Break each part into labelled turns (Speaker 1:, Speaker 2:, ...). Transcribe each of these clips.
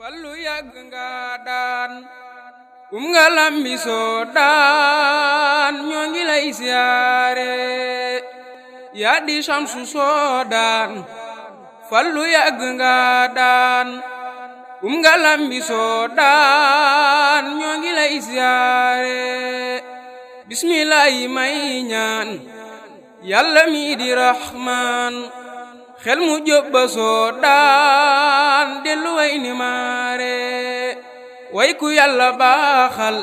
Speaker 1: fallu yàgg nga daan nga lambi soo daan ñoo ngi lay siyaare yaa di Shamsu soo daan fallu yàgg nga daan nga lambi soo daan ñoo ngi lay siyaare bismillahi may ñaan yàlla mi di rahmaan xel mu jobba soo daan dellu way ni maare way ku yàlla baaxal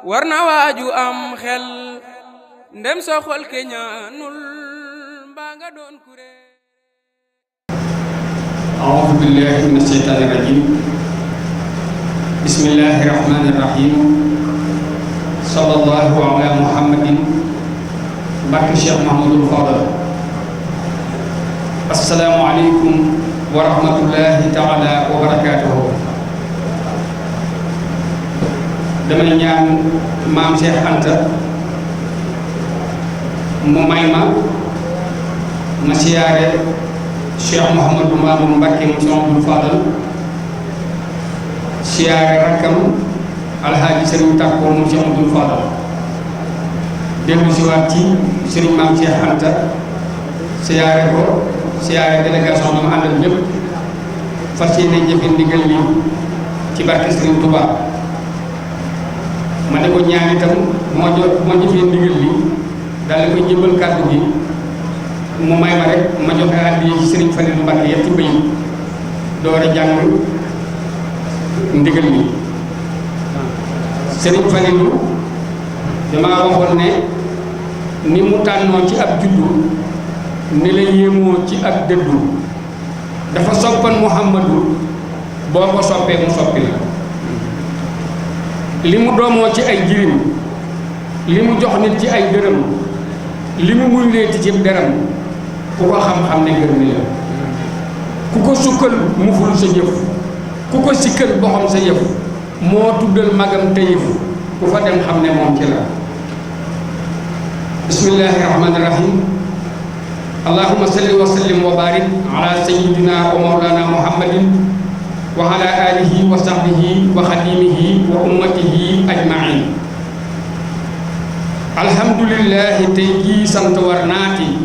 Speaker 1: war na waaju am xel ndem sa xol ke ñaanul mbaa nga doon kuré
Speaker 2: a'uuzu billahi mina shaytaani rajiim bismillahi rahmaani rahiim sallallahu ala muhammadin barke Cheikh Mahamadul Fadal assalaamu aleykum wa rahmatullahi taala wa barakaatuhu damay ñaan maam Cheikh Anta mu may ma siyaare Cheikh Mouhamadou Mamoun Mbacké mu Cheikh Abdoul Fadal siyaare rakkam alhaaji Sëriñ Takko mu Cheikh Abdoul Fadal dellu si waat ci Sëriñ maam Cheikh Anta siyaare ko siyaare délégation bi mu àndal ñëpp fas yéene jëfe ndigal li ci barke Sëriñ Touba ma ne ko ñaan itam moo jëfee ndigal li daal di koy jëbal kàddu gi mu may ma rek ma joxe àddiya ci Sëriñ Falilou Mbacké yetti bëy door a jàng ndigal li Sëriñ Falilou damaa waxoon ne ni mu tànnoo ci ab juddu ni la yéemoo ci ak dëddu dafa soppan Muhammadu boo ko soppee mu soppi la li mu doomoo ci ay jirim li mu jox nit ci ay dërëm li mu muy leeti ci deram ku ko xam-xam ne gërëm ni la ku ko sukkal mu ful sa jëf ku ko sikkal boxam sa yëf moo tuddal magam tayif ku fa dem xam ne moom ci la bismillahi rahmaani rahim allahumma salli wa sallim wa barik ala sayyidina wa mawlana muhammadin wa ala alihi wa sahbihi wa xadimihi wa ummatihi ajmain alhamdulillahi tey jii sant war naati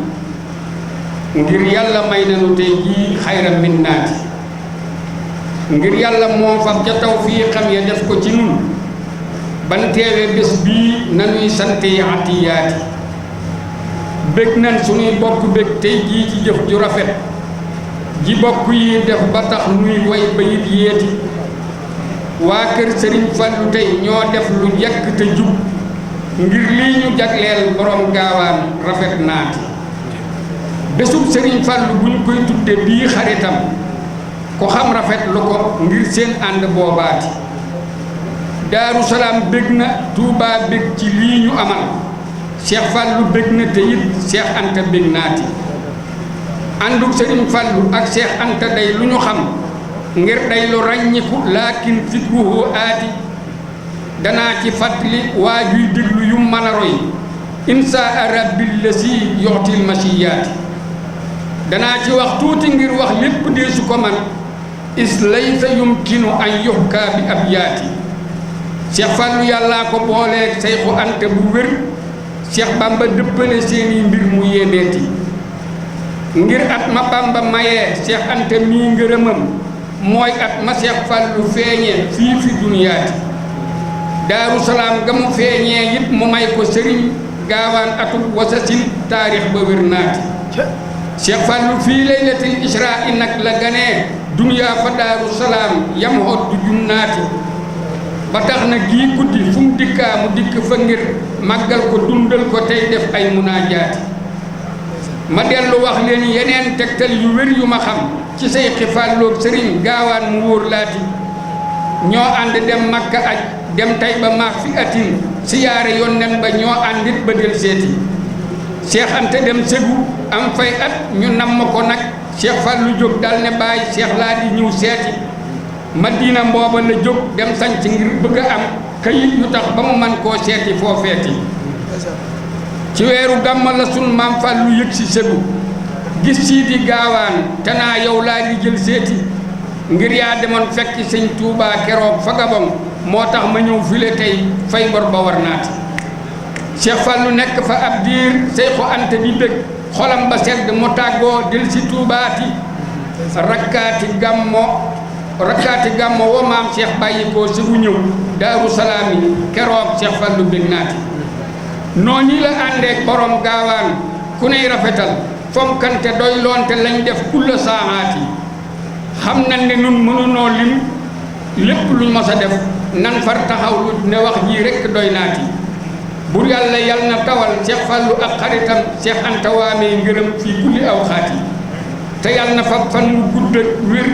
Speaker 2: ngir yàlla may nanu tey jii xayra min naati ngir yàlla moo fab ca tawfiiqam ya def ko ci nun ban teewee bés bii nanuy sante atiyaati bég nan suñuy bokk bég tey jii ci jëf ju rafet ji bokk yi def ba tax nuy way bayit yéeti waa kër Sëriñ Fallu tey ñoo def lu jekk te jub ngir lii ñu jagleel borom gaawaan rafet naati bésub Sëriñ Fallu bu ñu koy tudde bii xaritam ko xam rafet lu ko ngir seen ànd boobaati Daaru Salaam bég na Tuubaa bég ci lii ñu amal Cheikh Fallu bég na te it Cheikh Anta bég naati ànduk Sëriñ Fallu ak Cheikh Anta day lu ñu xam ngir day lu ràññiku laakin fikruhu aati danaa ci fàttali waajuy déglu yu mën a roy insaa rabbil la si yoxtil masiyaati danaa ci wax tuuti ngir wax lépp dee su ko man is laysa yumkinu an yuhka bi ab yaati Cheikh Fallu yàllaa ko booleeg Seyxu Anta bu wér Cheikh Bamba dëppale seeni mbir mu yéeneeti ngir at ma Bamba mayee Cheikh Anta mii ngërëmam mooy at ma Cheikh Fallu feeñee fii fi duniyaati Daaru Salaam ga mu feeñee it mu may ko sëriñ gaawaan atul wasasin taarix ba wér naati Cheikh Fallu fii laylatil israa nag la ganee duniyaa fa Daaru Salaam yam hot du junnaati ba tax na gii guddi fu mu dikkaa mu dikk fa ngir màggal ko dundal ko tey def ay munaajaati ma dellu wax leen yeneen tegtal yu wér yu ma xam ci say xifaalloog sëriñ gaawaan mu wóor laati ñoo ànd dem Makka aj dem tay ba maak fi atin siyaare yonnen ba ñoo àndit ba del seeti Cheikh Anta dem Ségu am fay at ñu namm ko nag Cheikh Fallu jóg dal ne bàyyi Cheikh laa di ñëw seeti Madina mbooba la jóg dem sanc ngir bëgg a am kayit yu tax ba mu man koo seeti foo feeti ci weeru gàmma la sun maam Fallu yëg si Ségu gis sii di gaawaan te naa yow laa di jël seeti ngir yaa demoon fekk sëñ Touba keroog fa Gabon moo tax ma ñëw file tey fay bor ba war naati Cheikh Fallou nekk fa ab diir Seexu Anta di bëgg xolam ba sedd mu tàggoo dil si tuubaati rakkaati gàmmo wa maam Cheikh bàyyi ko si bu ñëw Daaru Salaam yi keroog Cheikh Fallou bëgg naati noonu la àndeek borom gaawaan ku ney rafetal fonkante doy loonte lañ def kulla saaxaat yi xam na ne nun mënunoo lim lépp luñ mos a def nan far taxaw lu ne wax jii rekk doy naati bur yàlla yal na tawal Cheikh Fallou ak xaritam Cheikh Anta waamee ngërëm fii kulli aw xaat yi te yal na fa fan wu gudd wér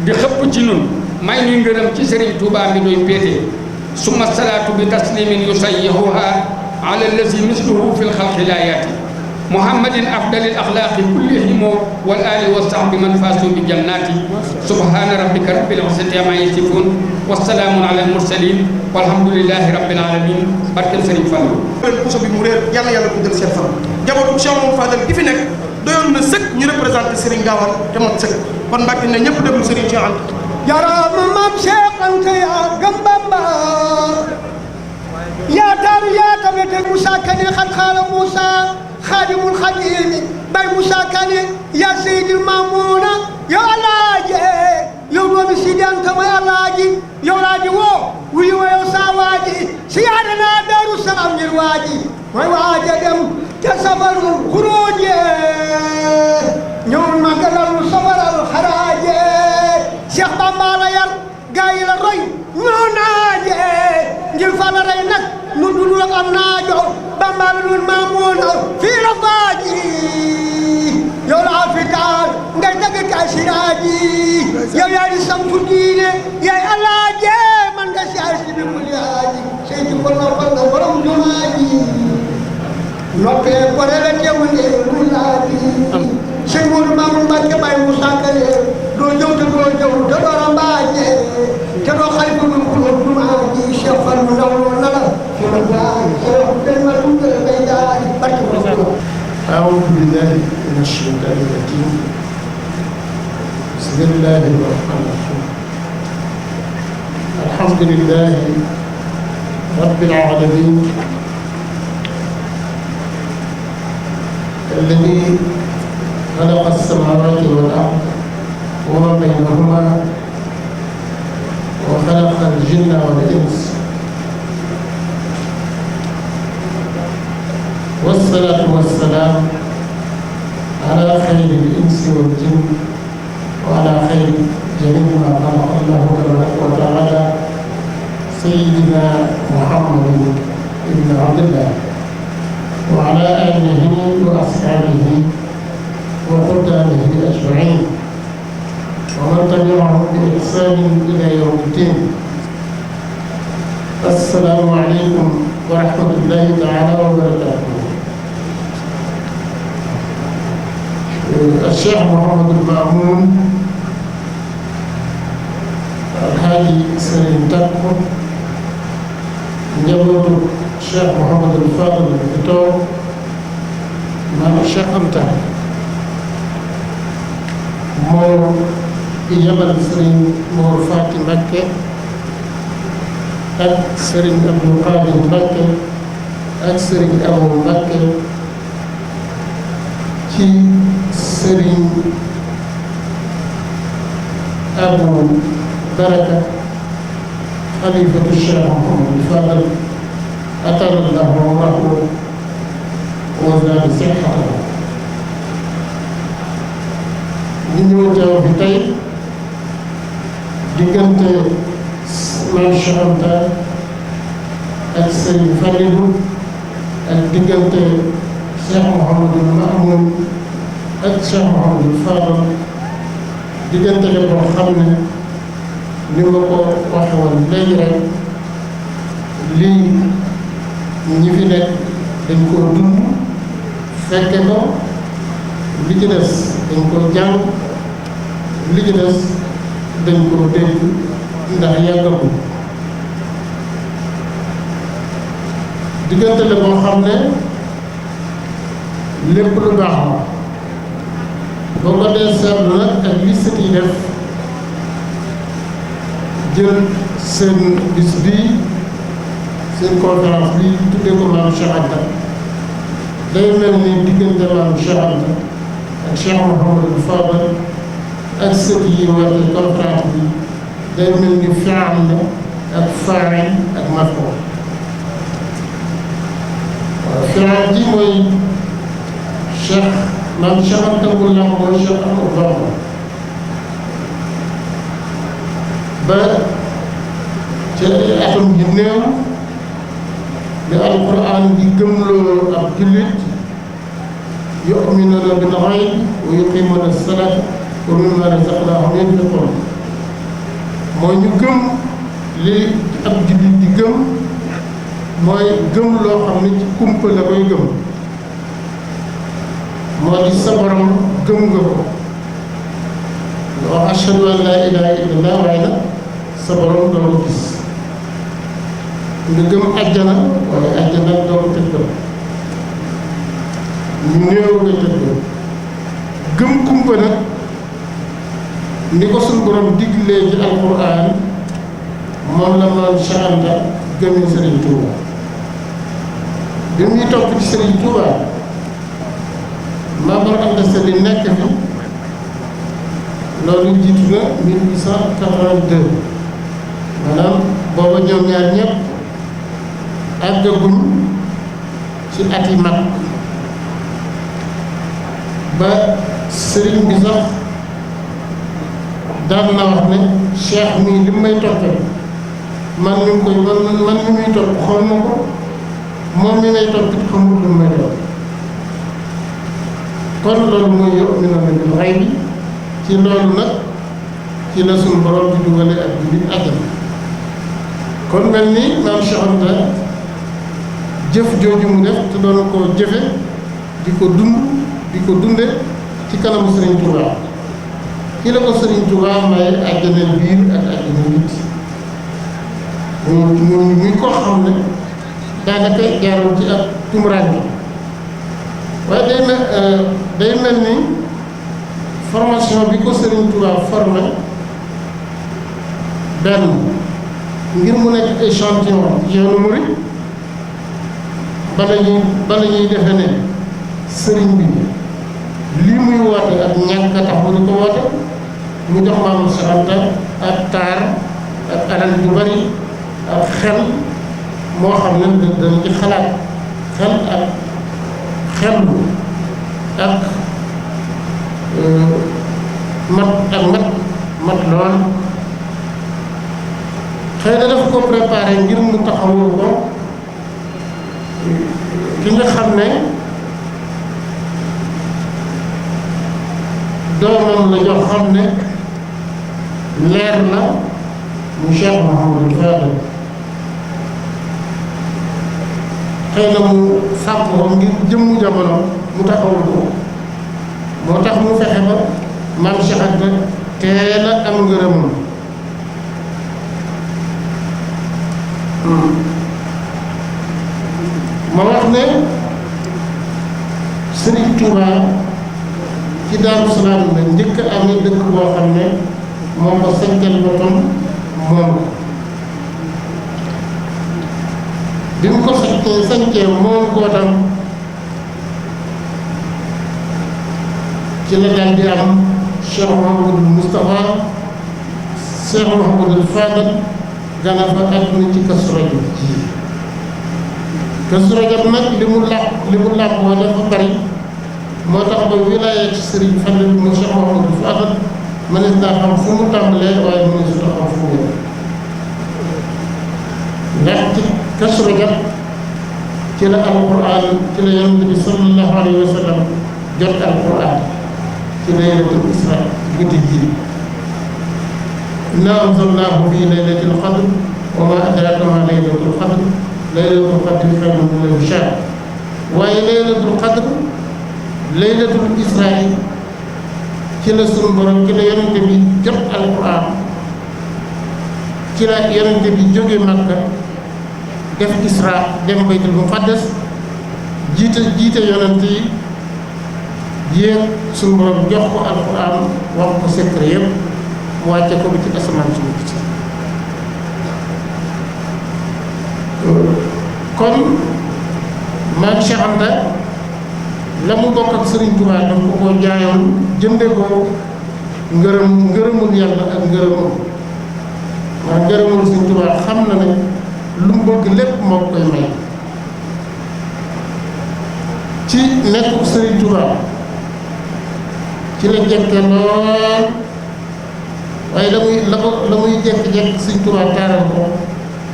Speaker 2: di xëpp ci nun may nuy ngërëm ci Serigne Touba mi doy péete summa salaatu bi taslimin yusayyihuha ala allazi misluhu fil xalqi laa yaati muhammadin afdalil axlaaqi kullihim wal aali wa sahbi man faasu bi jannaati subhaana rabbika rabbil izzati ammaa yasifuun wa salaamun alal mursaliin walhamdulillahi rabbil aalamiin barkeel Serigne Fallou.
Speaker 3: puso bi mu réer yàlla yàlla ko jël seen fan jabootu Cheikh Mamadou Fadal gi fi nekk doyoon na sëkk ñu représenté Serigne Gaawaan te mat sëkk kon Mbàkke ne ñëpp déglu Serigne Cheikh Anta.
Speaker 4: jaraama maam Cheikh Anta yaa gëm Bamba yaa taaru yaa tamete Moussa Kane xat xaala Moussa xaadimul xadiimi bay Moussa Kane yaa Seydil Mamouna yow alaaji yow doomi Sidi Anta may alaaji yow laaji woo wuyu ma yow saa waaji siyaare naa Daaru Salaam ngir waaji mooy waaja dem te safarul xuróoje ñëwul magalal safaral xaraaje Cheikh Bamba la yar gaa yi la roy ñoo naaje ngir fa la rey nag nu dul ak am naajo Bamba la nun maamoona fii la faaji yow la afrikaan ngay dagg kay siraaji yow yaay di sampu diine yaay alaaje man nga siyaar si bi mu liyaaji sey ci ko noppal nga borom jumaaji noppee ko rele teewul ne mu laaji sëñ Modou Mamoune Mbacke Baye Moussa Kane doo ñëw te doo ñëw te doo rambaaje te doo xalifa bu ko jumaa ji Cheikh Fallou ndaw na la fi la jaay Cheikh den ma tuddal ngay jaay barke ko
Speaker 5: أعوذ بالله من الشيطان الرجيم بسم الله الرحمن الرحيم الحمد لله رب العالمين الذي خلق السماوات والأرض وما بينهما وخلق الجن والإنس والصلاة والسلام على خير الإنس والجن وعلى خير جميع ما خلق الله تبارك وتعالى سيدنا محمد بن عبد الله وعلى آله وأصحابه وخدامه أجمعين ومن تبعهم بإحسان إلى يوم الدين. السلام عليكم ورحمة الله تعالى وبركاته. الشيخ محمد المأمون الحاجي سليم تاكو njabootu Cheikh Mouhamadul Fadal fi toog maanaam Cheikh Anta moo yebal Serigne Mor Fati Mbacké ak Serigne Abdou Khadir Mbacké ak Serigne Abou Mbacké ci Serigne Abou Baraka xalifatu Cheikh Mouhamadul Fadal atallahu umrahu wa zaada sihhatahu ñu ñëw teew fi tey diggante Maam Cheikh Anta ak Serigne Fallilou ak diggante Cheikh Mouhamadul Mamoun ak Cheikh Mouhamadul Fadal diggante la boo xam ne ni ma ko waxe woon léegi rek lii ñi fi nekk dañ koo dund fekke ko li ci des dañ koo jàng li ci des dañ koo dégg ndax yàggagul diggante la boo xam ne lépp lu baax la boo ko dee seetlu nag ak li sët yi def jël seen bis bii seen conférence bi tuddee ko Maam Cheikh Anta day mel ni diggante Maam Cheikh Anta ak Cheikh Mouhamadou Fadal ak sët yi woote conférence bi day mel ni fi'l la ak faa'il ak maf'uul. waaw fi'l ji mooy Cheikh Maam Cheikh Anta bu lam mooy Cheikh Ahmadou Bamba ba ci atum gi néew li alquran di gëmloo ab jullit yu'minuuna bil ghaybi wa yuqiimuuna as-salaata wa mimmaa razaqnaahum yunfiquun mooy ñu gëm li ab jullit di gëm mooy gëm loo xam ne ci kumpa la koy gëm moo di sa borom gëm nga ko wax ashhadu an laa ilaaha illallaah waaye nag sa borom doo ko gis nga gëm àjjana waaye àjjana doo ko tëggal ñu néew nga tëggal gëm kumpa nag ni ko suñu borom diglee ci alquran moom la Maam Cheikh Anta gëmee Serigne Touba bi muy topp ci Serigne Touba Maam Mor Anta Sali nekk fi loolu jiitu na 1882 maanaam booba ñoom ñaar ñëpp àggaguñ ci at yi mag ba sëriñ bi sax daan na wax ne cheikh mii li may toppee man mi koy man mi muy topp xool na ko moom mi may topp it xamul lu may topp kon loolu mooy yu'minuuna bil ghaybi ci loolu nag ci la suñu borom di dugale ak jullit àjjana kon mel ni Maam Cheikh Anta jëf jooju mu def te doon koo jëfe di ko dunde ci kanamu Serigne Touba ki la ko Serigne Touba may àjjana biir ak àjjana nit muy koo xam ne daanaka jaarul ci ak tumuraan bi waaye day mel ni formation bi ko Serigne Touba formé benn ngir mu nekk échantillon yoonu murid bala ñuy defe ne sëriñ bi lii muy woote ak ñàkk a tax mu di ko woote mu jox Maam Cheikh Anta ak taar ak alal ju bari ak xel moo xam ne dañ ci xalaat xel ak xellu ak mat lool xëy na dafa ko préparé ngir mu taxawul ko ki nga xam ne doomam la jox xam ne leer na mu Cheikh Mouhamadou Fadal xëy na mu sàpp ko ngir jëmmu jamono mu taxawul ko moo tax mu fexe ba Maam Cheikh Anta teel a am ngërëmam ma wax ne Serigne Touba ci Daaru Salaam la njëkk a amee dëkk boo xam ne moom ko sañcal boppam moom bi mu ko sañcee moom koo tam ci la daal di am Cheikh Mouhamadou Moustapha Cheikh Mouhamadou Fadal gana fa àdduna ci Kazu Rajab Kazu Rajab nag li mu làq woo dafa bari moo tax ba wilaaya ci Serigne Fallou mu Cheikh Mouhamadou Fadal mënees naa xam fu mu tàmbalee waaye mënees naa xam fu mu ndax ci Kazu Rajab ci la alquran ci la yonent bi sallallahu alayhi wa sallam jot alquran ci laylatul isra guddi gi innaa anzalnaahu fii laylatil qadr wa maa adraaka maa laylatul qadr laylatul qadri xayrun min alfi shahr waaye laylatul qadr laylatul isra ci la sunu borom ci la yonente bi jot alquran ci la yonente bi jóge Makka def isra dem baytul muqaddas jiite yonente yi yéeg suñu borom jox ko alquran wax ko secret yëpp mu wàcce ko bi ci asamaan suñu gis kon maam Cheikh Anta la mu bokk ak Serigne Touba daf ko koo jaayoon jënde ko ngërëmul yàlla ak ngërëmul Serigne Touba xam na ne lu mu bëgg lépp moo koy may ci nekk Serigne Touba ci la jekke lool waaye la muy jekk-jekk Serigne Touba taaral ko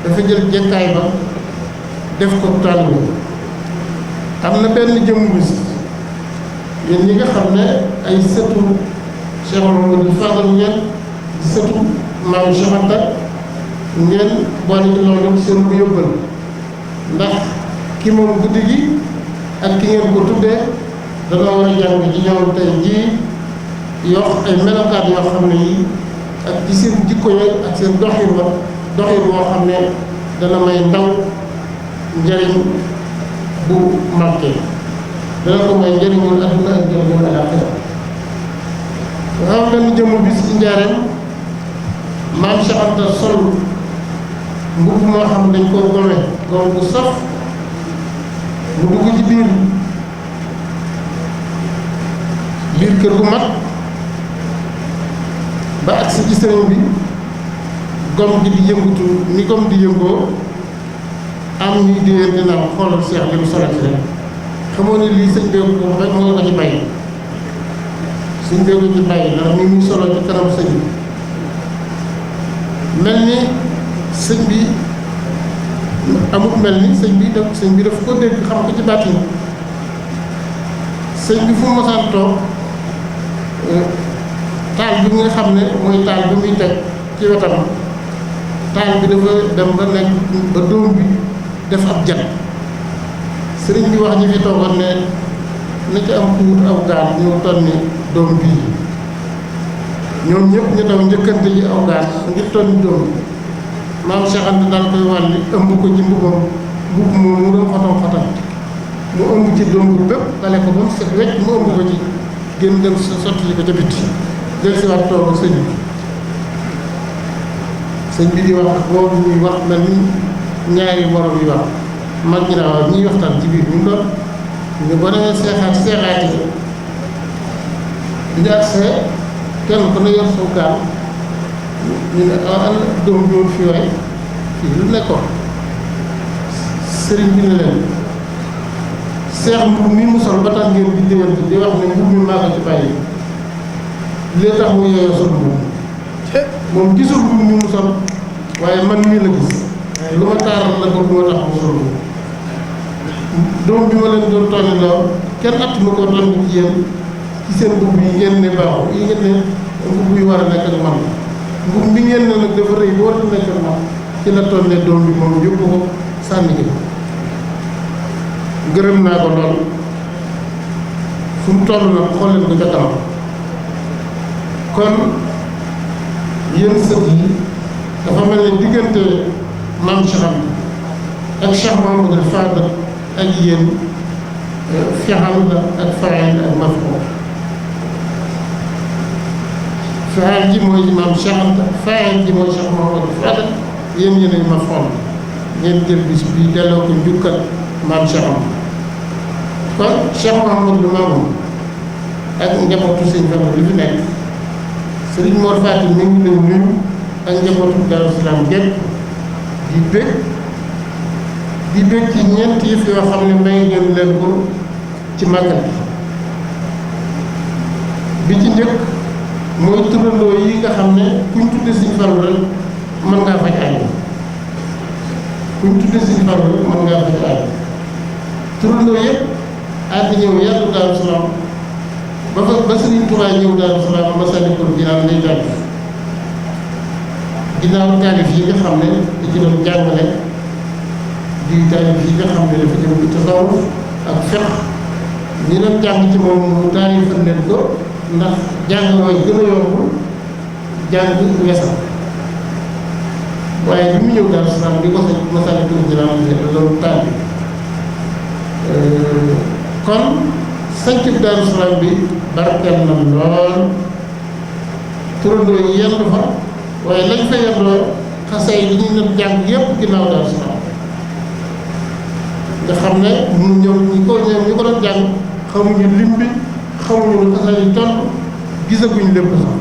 Speaker 5: dafa jël jekkaay ba def ko taalibe am na benn jëmm bis yéen ñi nga xam ne ay sëtu Cheikh Mamadou Fadal ngeen sëtu maam Cheikh Anta ngeen boole ci loolu seen bu yóbbal ndax ki moom guddi gi ak ki ngeen ko tuddee danoo war a jàng ci ñoom tey jii yox ay melokaan yoo xam ne yi ak ci seen jikko yi ak seen doxin boo xam ne dana may ndaw njëriñ bu marqué dana ko may njëriñul adduna ak njëriñul alaaxira nga xam benn jëmm bi ci njaareem maam Cheikh Anta sol mbubb moo xam dañ koo gome bu saf mu dugg ci biir kër gu mag ba agsi ci sëriñ bi gom gi di yëngutu ni gom di yëngoo am ñuy déer dina xoolal Cheikh li mu solati rek xamoo ne lii sëñ bee ko rek moo ko ci bàyyi sëñ bee ko ci bàyyi ndax ni muy solo ci kanam sëñ bi mel ni sëñ bi amut mel ni sëñ bi daf ko dégg xam ko ci bàttin sëñ bi fu mu mosaan toog taal bi nga xam ne mooy taal bi muy teg ci wetam taal bi dafa dem ba nekk ba dóom bi def ab jat sëriñ bi wax ñi fi toogoon ne na ci am tuut aw gaal ñëw tonni doom bii ñoom ñëpp ñu daw njëkkante ji aw gaal ngir tonni doom bi maam Cheikh Anta daal koy wàlli ëmb ko ci mbubb moom mu doon xotam mu ëmb ci doom bi bépp dale ko ba mu set wecc mu ëmb ko ci génn dem sotti ko ca bitti del si waat toog ak sëñ bi di wax ak boobu ñuy wax mel ni ñaari borom yi wax mag ñi naa wax ñuy waxtaan ci biir ñu doon ñu ba demee seexaat yi di nga agsee kenn ku ne yor saw gaal ñu ne ana doom bi woon fii waay fii lu nekkoon sëriñ bi ne leen seex mbubb mi mu sol ba tax ngeen di déwante di wax ne mbubb mi maa ko ci bàyyi lee tax mu yooyoo sol mbubb moom gisul mbubb mi mu sol waaye man mii la gis lu ma taaral la ko moo tax mu sol mbubb doom bi ma leen doon tonni loo kenn att ma ko tonni ci yéen ci seen mbubb yi ngeen ne baaxu yi ngeen ne mbubb yi war a nekk ak man mbubb mi ngeen ne nag dafa rëy bu war a nekk ak man ci la tonnee doom bi moom yóbbu ko sànni gi gërëm naa ko lool fu mu toll nag xool leen ko ca kanam kon yéen sët yi dafa mel ne diggante maam Cheikh Anta ak Cheikh Mamadou Fadal ak yéen fexal la ak faayil ak maf'ul faayil ji mooy maam Cheikh Anta faayil ji mooy Cheikh Mamadou Fadal yéen yéenay maf'ul ngeen jël bis bii delloo ko njukkal maam Cheikh Anta kon Cheikh Mahamadou Mamoun ak njabootu sëñ Fallu li fi nekk Serigne Mor Fatim mi ngi leen nuyu ak njabootu Daaru Salaam gépp di bég ci ñeent yëf yoo xam ne may ngeen leen ko ci màggal bi ci njëkk mooy turandoo yi nga xam ne kuñ tudde sëñ Fallu rek mën ngaa faj aajo kuñ tudde sëñ Fallu rek mën ngaa faj aajo turandoo yëpp ànd ñëw yàlla Daaru Salaam ba Sëriñ Tuubaa ñëw Daaru Salaam Masaalikul Jinaan lay jàng ginnaaw taalif yi nga xam ne da ci doon jàngale di taalif yi nga xam ne dafa jëm ci tasawuf ak fiqh ñi doon jàng ci moom mu taalifal leen ko ndax jàng way gën a yomb jàng wesal waaye bi mu ñëw Daaru Salaam di ko sa Masaalikul Jinaan loolu taalif kon sancub Daaru Salaam bi barkeel na lool turandoo yi yendu fa waaye lañ fa yendoo xasee yi ñu doon jàng yépp ginnaaw Daaru Salaam nga xam ne ñi ko doon jàng xamuñu lim bi xamuñu lu xasal yi toll gisaguñ lépp sax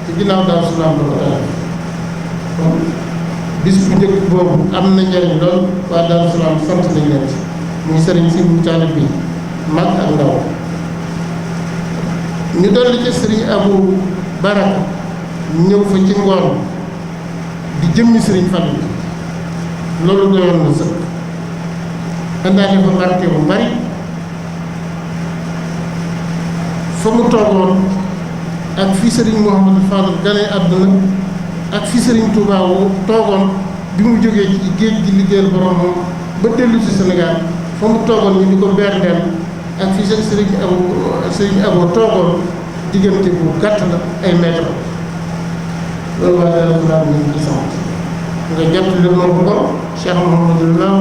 Speaker 5: ci ginnaaw Daaru Salaam la ko daal kon bis bu njëkk boobu am na njëriñ lool waa Daaru Salaam sant nañ leen ci muy sëriñ si mu taalib bi mag ak ndaw ñu dolli ci sëriñ Abu Baraka ñëw fa ci ngoon di jëmmi sëriñ Fallu loolu doyoon na sëkk andaale fa barke bu bari fa mu toogoon ak fi sëriñ Mouhamadou Fadal gane àdduna ak fi sëriñ Touba wu toogoon bi mu jógee ci géej gi liggéeyal boromam ba dellu si Sénégal fa mu toogoon ñu di ko berndeel ak fi sëriñ Abo toogoon diggante bu gàtt la ay mètre loolu waa Daaru Salaam ñu ngi sant nga jot li moom ko Cheikh Mouhamadou Lam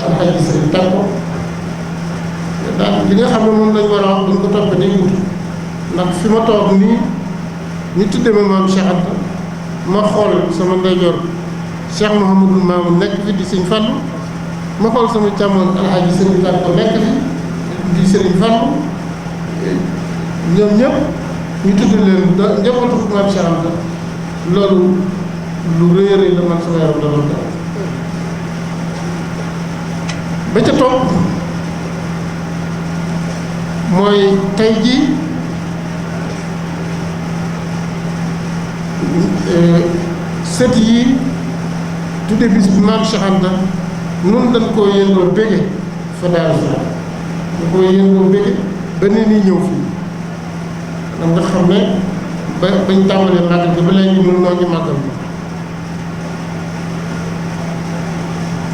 Speaker 5: alxaji sëriñ Takko daal li nga xam ne moom lañ war a wax duñ ko topp day gudd ndax fi ma toog nii ñu tudde ma maam Cheikh Anta ma xool sama ndeyjoor Cheikh Mouhamadou Mamoun nekk fi di sëñ Fallu ma xool sama càmmoñ alxaji sëriñ Takko nekk fi di sëriñ Fallu ñoom ñëpp ñu tudd leen njabootu maam Cheikh Anta loolu lu rëy a rëy la man sama yaram daloon daal ba ca topp mooy tey jii sët yi tudde bis bi maam Cheikh Anta nun dañ koo yëndoo bége fa Daaru Salaam dañ koo yëndoo bége ba ne nii ñëw fii da nga xam ne bañ tàmbalee màggal bi ba léegi ñun noo ngi màggal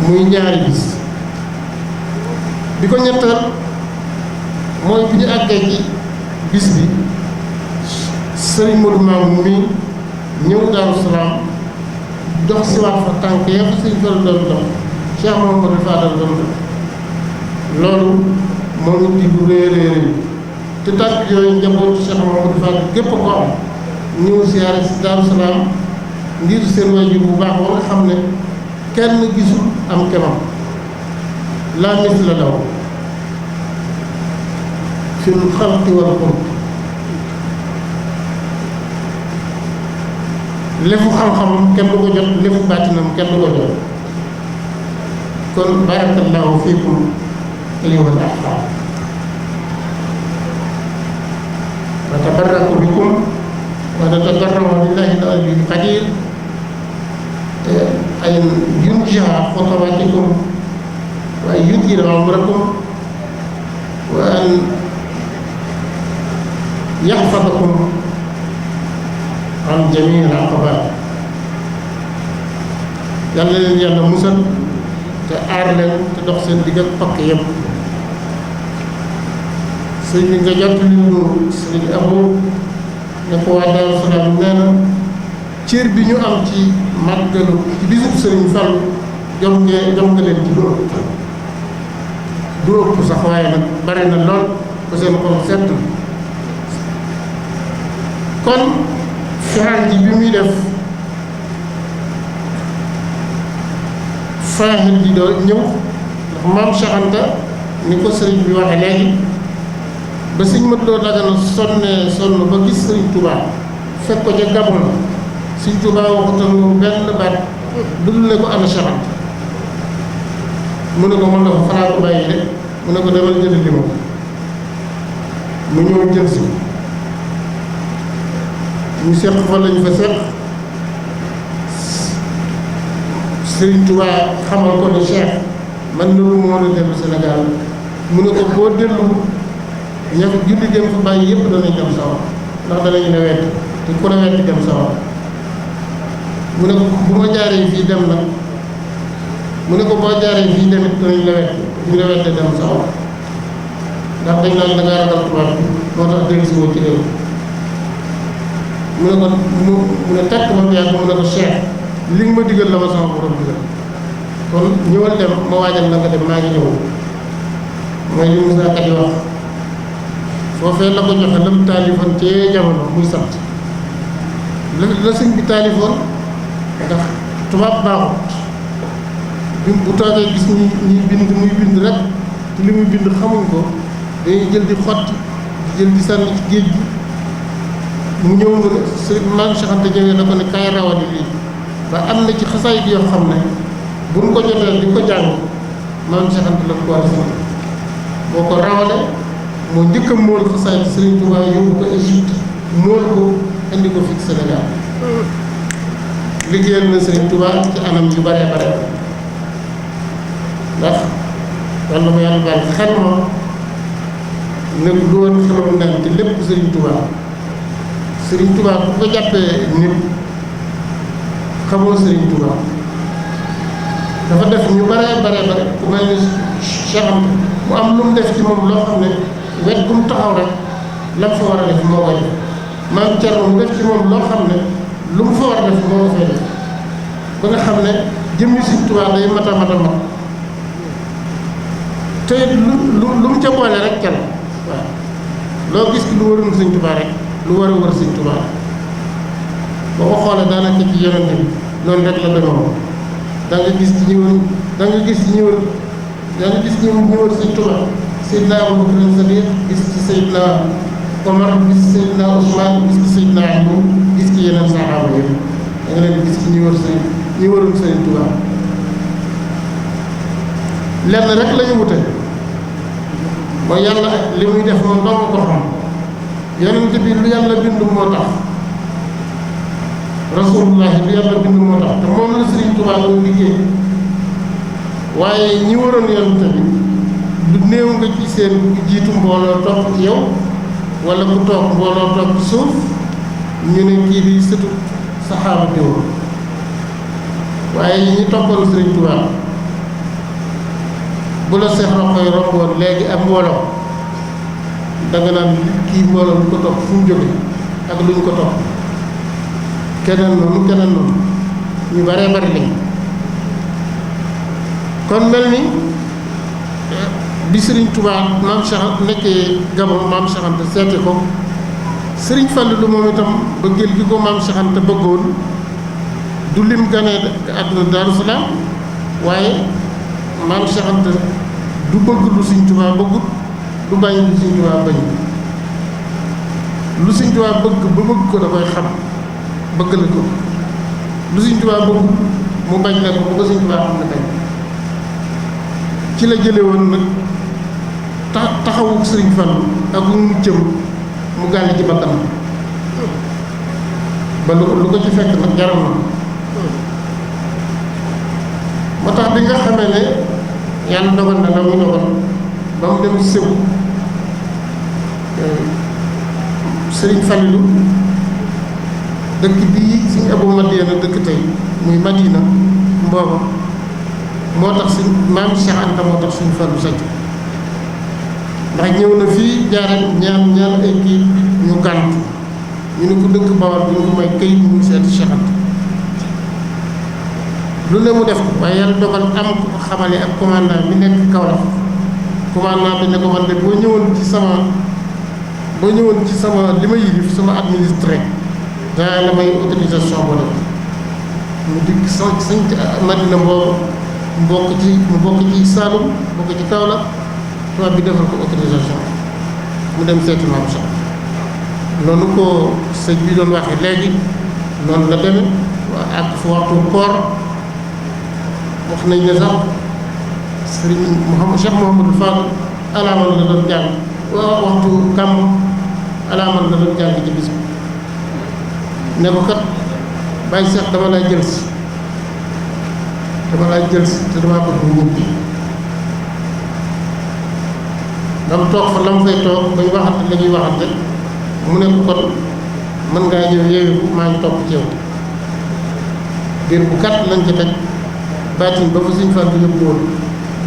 Speaker 5: muy ñaari bis bi ko ñettal mooy bi ñu àggee ci bis bi sëriñ Modou Mamoun mi ñëw Daaru Salaam dox si waat fa tànk ya fa sëriñ Fallu doon dox Cheikh Mouhamadou Fadal doon dox loolu moo ñu di bu rëy rëy rëy te tànk yooyu njabootu Cheikh Mouhamadou Fadal gépp ko am ñëw siyaare si Daaru Salaam ngir seen waajur bu baax ba nga xam ne kenn gisul am kemam laa misla lahu fil xalqi wal xulq lefu xam-xamam kenn du ko jot lefu baatinam kenn du ko jot kon barakallahu fiikum ayyuha al ahbab wa tabarraku bikum wa natadarramu lillahi al-aliyyil qadir an yunjiha xutawatikum wa an yudira umrakum wa an yaxfadakum an jamii al-aqabaat yàlla leen yàlla musal te aar leen te dox seen digg ak pakk yëpp sëñ bi nga jot li ñu sëñ Abo ne ko waa Daaru Salaam nee na cër bi ñu am ci màggalu ci bisub sëriñ Fallu jox nga leen ci lu ëpp du ëpp sax waaye nag bare na lool ba seen xol sedd kon fexaan ji bi muy def faaxil ji doo ñëw ndax maam Cheikh Anta ni ko sëriñ bi waxe léegi ba sëñ mat loo Dagana sonn ba gis sëriñ Touba fekk ko ca Gabon sëriñ Touba waxutal moom benn baat lu dul ne ko ana Cheikh Anta mu ne ko mën dafa fanaa ko bàyyi de mu ne ko demal jëli li mu ñëw jël si ñu seq fa lañu fa seq Sëriñ Tuubaa xamal ko ne Cheikh man loolu moo la dellu Sénégal mu ne ko boo dellu ña ko julli dem fa bàyyi yëpp danañ dem sawar ndax danañu ne wett te ku ne wett dem sawar mu ne ko bu ma jaaree fii dem nag mu ne ko boo jaaree fii demit danañ la wett ñu ne wette dem sawar ndax dañ naan da ngaa ragal tubaab bi moo tax dellu si woo ci réew mu ne ko mu ne takk ma yàgg mu ne ko Cheikh li nga ma digal la ma sama borom digal kon ñëwal dem ma waajal la nga dem maa ngi ñëw mooy li Moussa Ka di wax foofee la ko joxe lam taalifoon cee jamono muy sant la sëñ bi taalifoon ndax tubaab baaxut bu toogee gis ñuy bind muy bind rek te li muy bind xamuñ ko dañuy jël di xotti di jël di sànni ci géej gi mu ñëw mu ne sëriñ Maam Cheikh Anta ñëwee na ko ne kaay rawali lii ba am na ci xasaay bi yoo xam ne buñ ko jotee di ko jàng Maam Cheikh Anta la ko war a sant boo ko rawale moo njëkk a mool xasaay bi Sëriñ Tuubaa yóbbu ko Égypte mool ko indi ko fii Sénégal liggéeyal na Sëriñ Tuubaa ci anam yu bare bare ndax walla ma yàlla baal xel ma nekk lu woon xeloon naan te lépp Sëriñ Tuubaa Sëriñ Tuubaa bu ko jàppee nit xamoo Sëriñ Tuubaa dafa def ñu bare ku mel ni Cheikh Anta mu am lu mu def ci moom loo xam ne wet bu mu taxaw rek la mu fa war a def moo koy def Maam Cerno mu def ci moom loo xam ne lu mu fa war a def moo ko fay def ba nga xam ne jëmmi Sëriñ Tuubaa day mat te lu mu ca boole rek kenn waaw loo gis ki lu waroon Sëriñ Tuubaa rek lu war a wër Sëriñ Tuubaa boo ko xoolee daanaka ci yonent bi noonu rek la demoon da nga gis ci ñëwoon da nga gis ci ñëwoon Sëriñ Tuubaa Seydina Abubakar Sadiq gis ci Seydina Omar gis ci Seydina Ousmane gis ci Seydina Aliou gis ci yeneen saxaaba yi da nga leen gis ci ñi waroon Sëriñ Tuubaa lenn rek la ñu wute mooy yàlla li muy def moom dong ko xam yonent bi lu yàlla bind moo tax rasulullahi lu yàlla bind moo tax te moom la Sëriñ Tuubaa doon liggéey waaye ñi waroon yonent bi du néew nga ci seen ku jiitu mbooloo topp yow wala ku toog mbooloo topp suuf ñu ne kii di sëtu saxaaba diw waaye ñi toppoon Sëriñ Tuubaa bu la seex roxoy romboon léegi ak mbooloo danga naan kii mbooloo lu ko topp fu mu jóge ak lu ñu ko topp keneen noonu ñu baree bari lañ kon mel ni bi Sëriñ Tuubaa Maam Cheikh nekkee Gabon Maam Cheikh Anta seete ko Sëriñ Fallilu moom itam bëggeel gi ko Maam Cheikh Anta bëggoon du lim ganee àdduna Daaru Salaam waaye Maam Cheikh Anta du bëgg lu Sëriñ Tuubaa bëggut du bañ lu Sëriñ Tuubaa bañ lu Sëriñ Tuubaa bëgg ba bëgg ko da koy xam bëgg la ko lu Sëriñ Tuubaa bëggut mu bañ la ko bu ko Sëriñ Tuubaa xam ne bañ ci la jële woon nag taxawu Sëriñ Fallu ak mu muccam mu gàll ci bakkanam ba lu ko ci fekk nag jaral na moo tax bi nga xamee ne yàlla dogal na mu dogal ba mu dem sëw Sëriñ Fallilu dëkk bii Sëriñ Abu Madiana dëkk tey muy Madina mbooba moo tax Maam Cheikh Anta moo tax Sëriñ Fallu sàcc ndax ñëw na fii jaaral ñaan ay kii ñu gànt ñu ne ko dëkk Bawol bi ñu ko may këyit mu seeti Cheikh Anta lu ne mu def ko waaye yàlla dogal am ko xamale ak commandant bi nekk Kaolack commandant bi ne ko man de boo ñëwoon ci sama li ma yilif sama administré daa la may autorisation boo def mu dikk sañ Madina boobu mu bokk ci Saloum bokk ci Kaolack tubaab bi defal ko autorisation mu dem seeti Maam Cheikh noonu ko sëñ bi doon waxee léegi noonu la demee ak fu waxtu koor wax nañ ne sax sëriñ Cheikh Mouhamadou Fall alaaman la doon jàng waxtu kàmm alaaman la doon jàng ci bis bi ne ko kat bàyyi Cheikh dama lay jël si te damaa bëgg mu ñibbi dama toog fa la mu fay toog ba ñu waxante la ñuy waxante mu ne ko kon mën ngaa ñëw yeewu maa ngi topp ci yow diir bu gàtt lañ ca teg baatin ba fa Sëriñ Fallu yëpp woon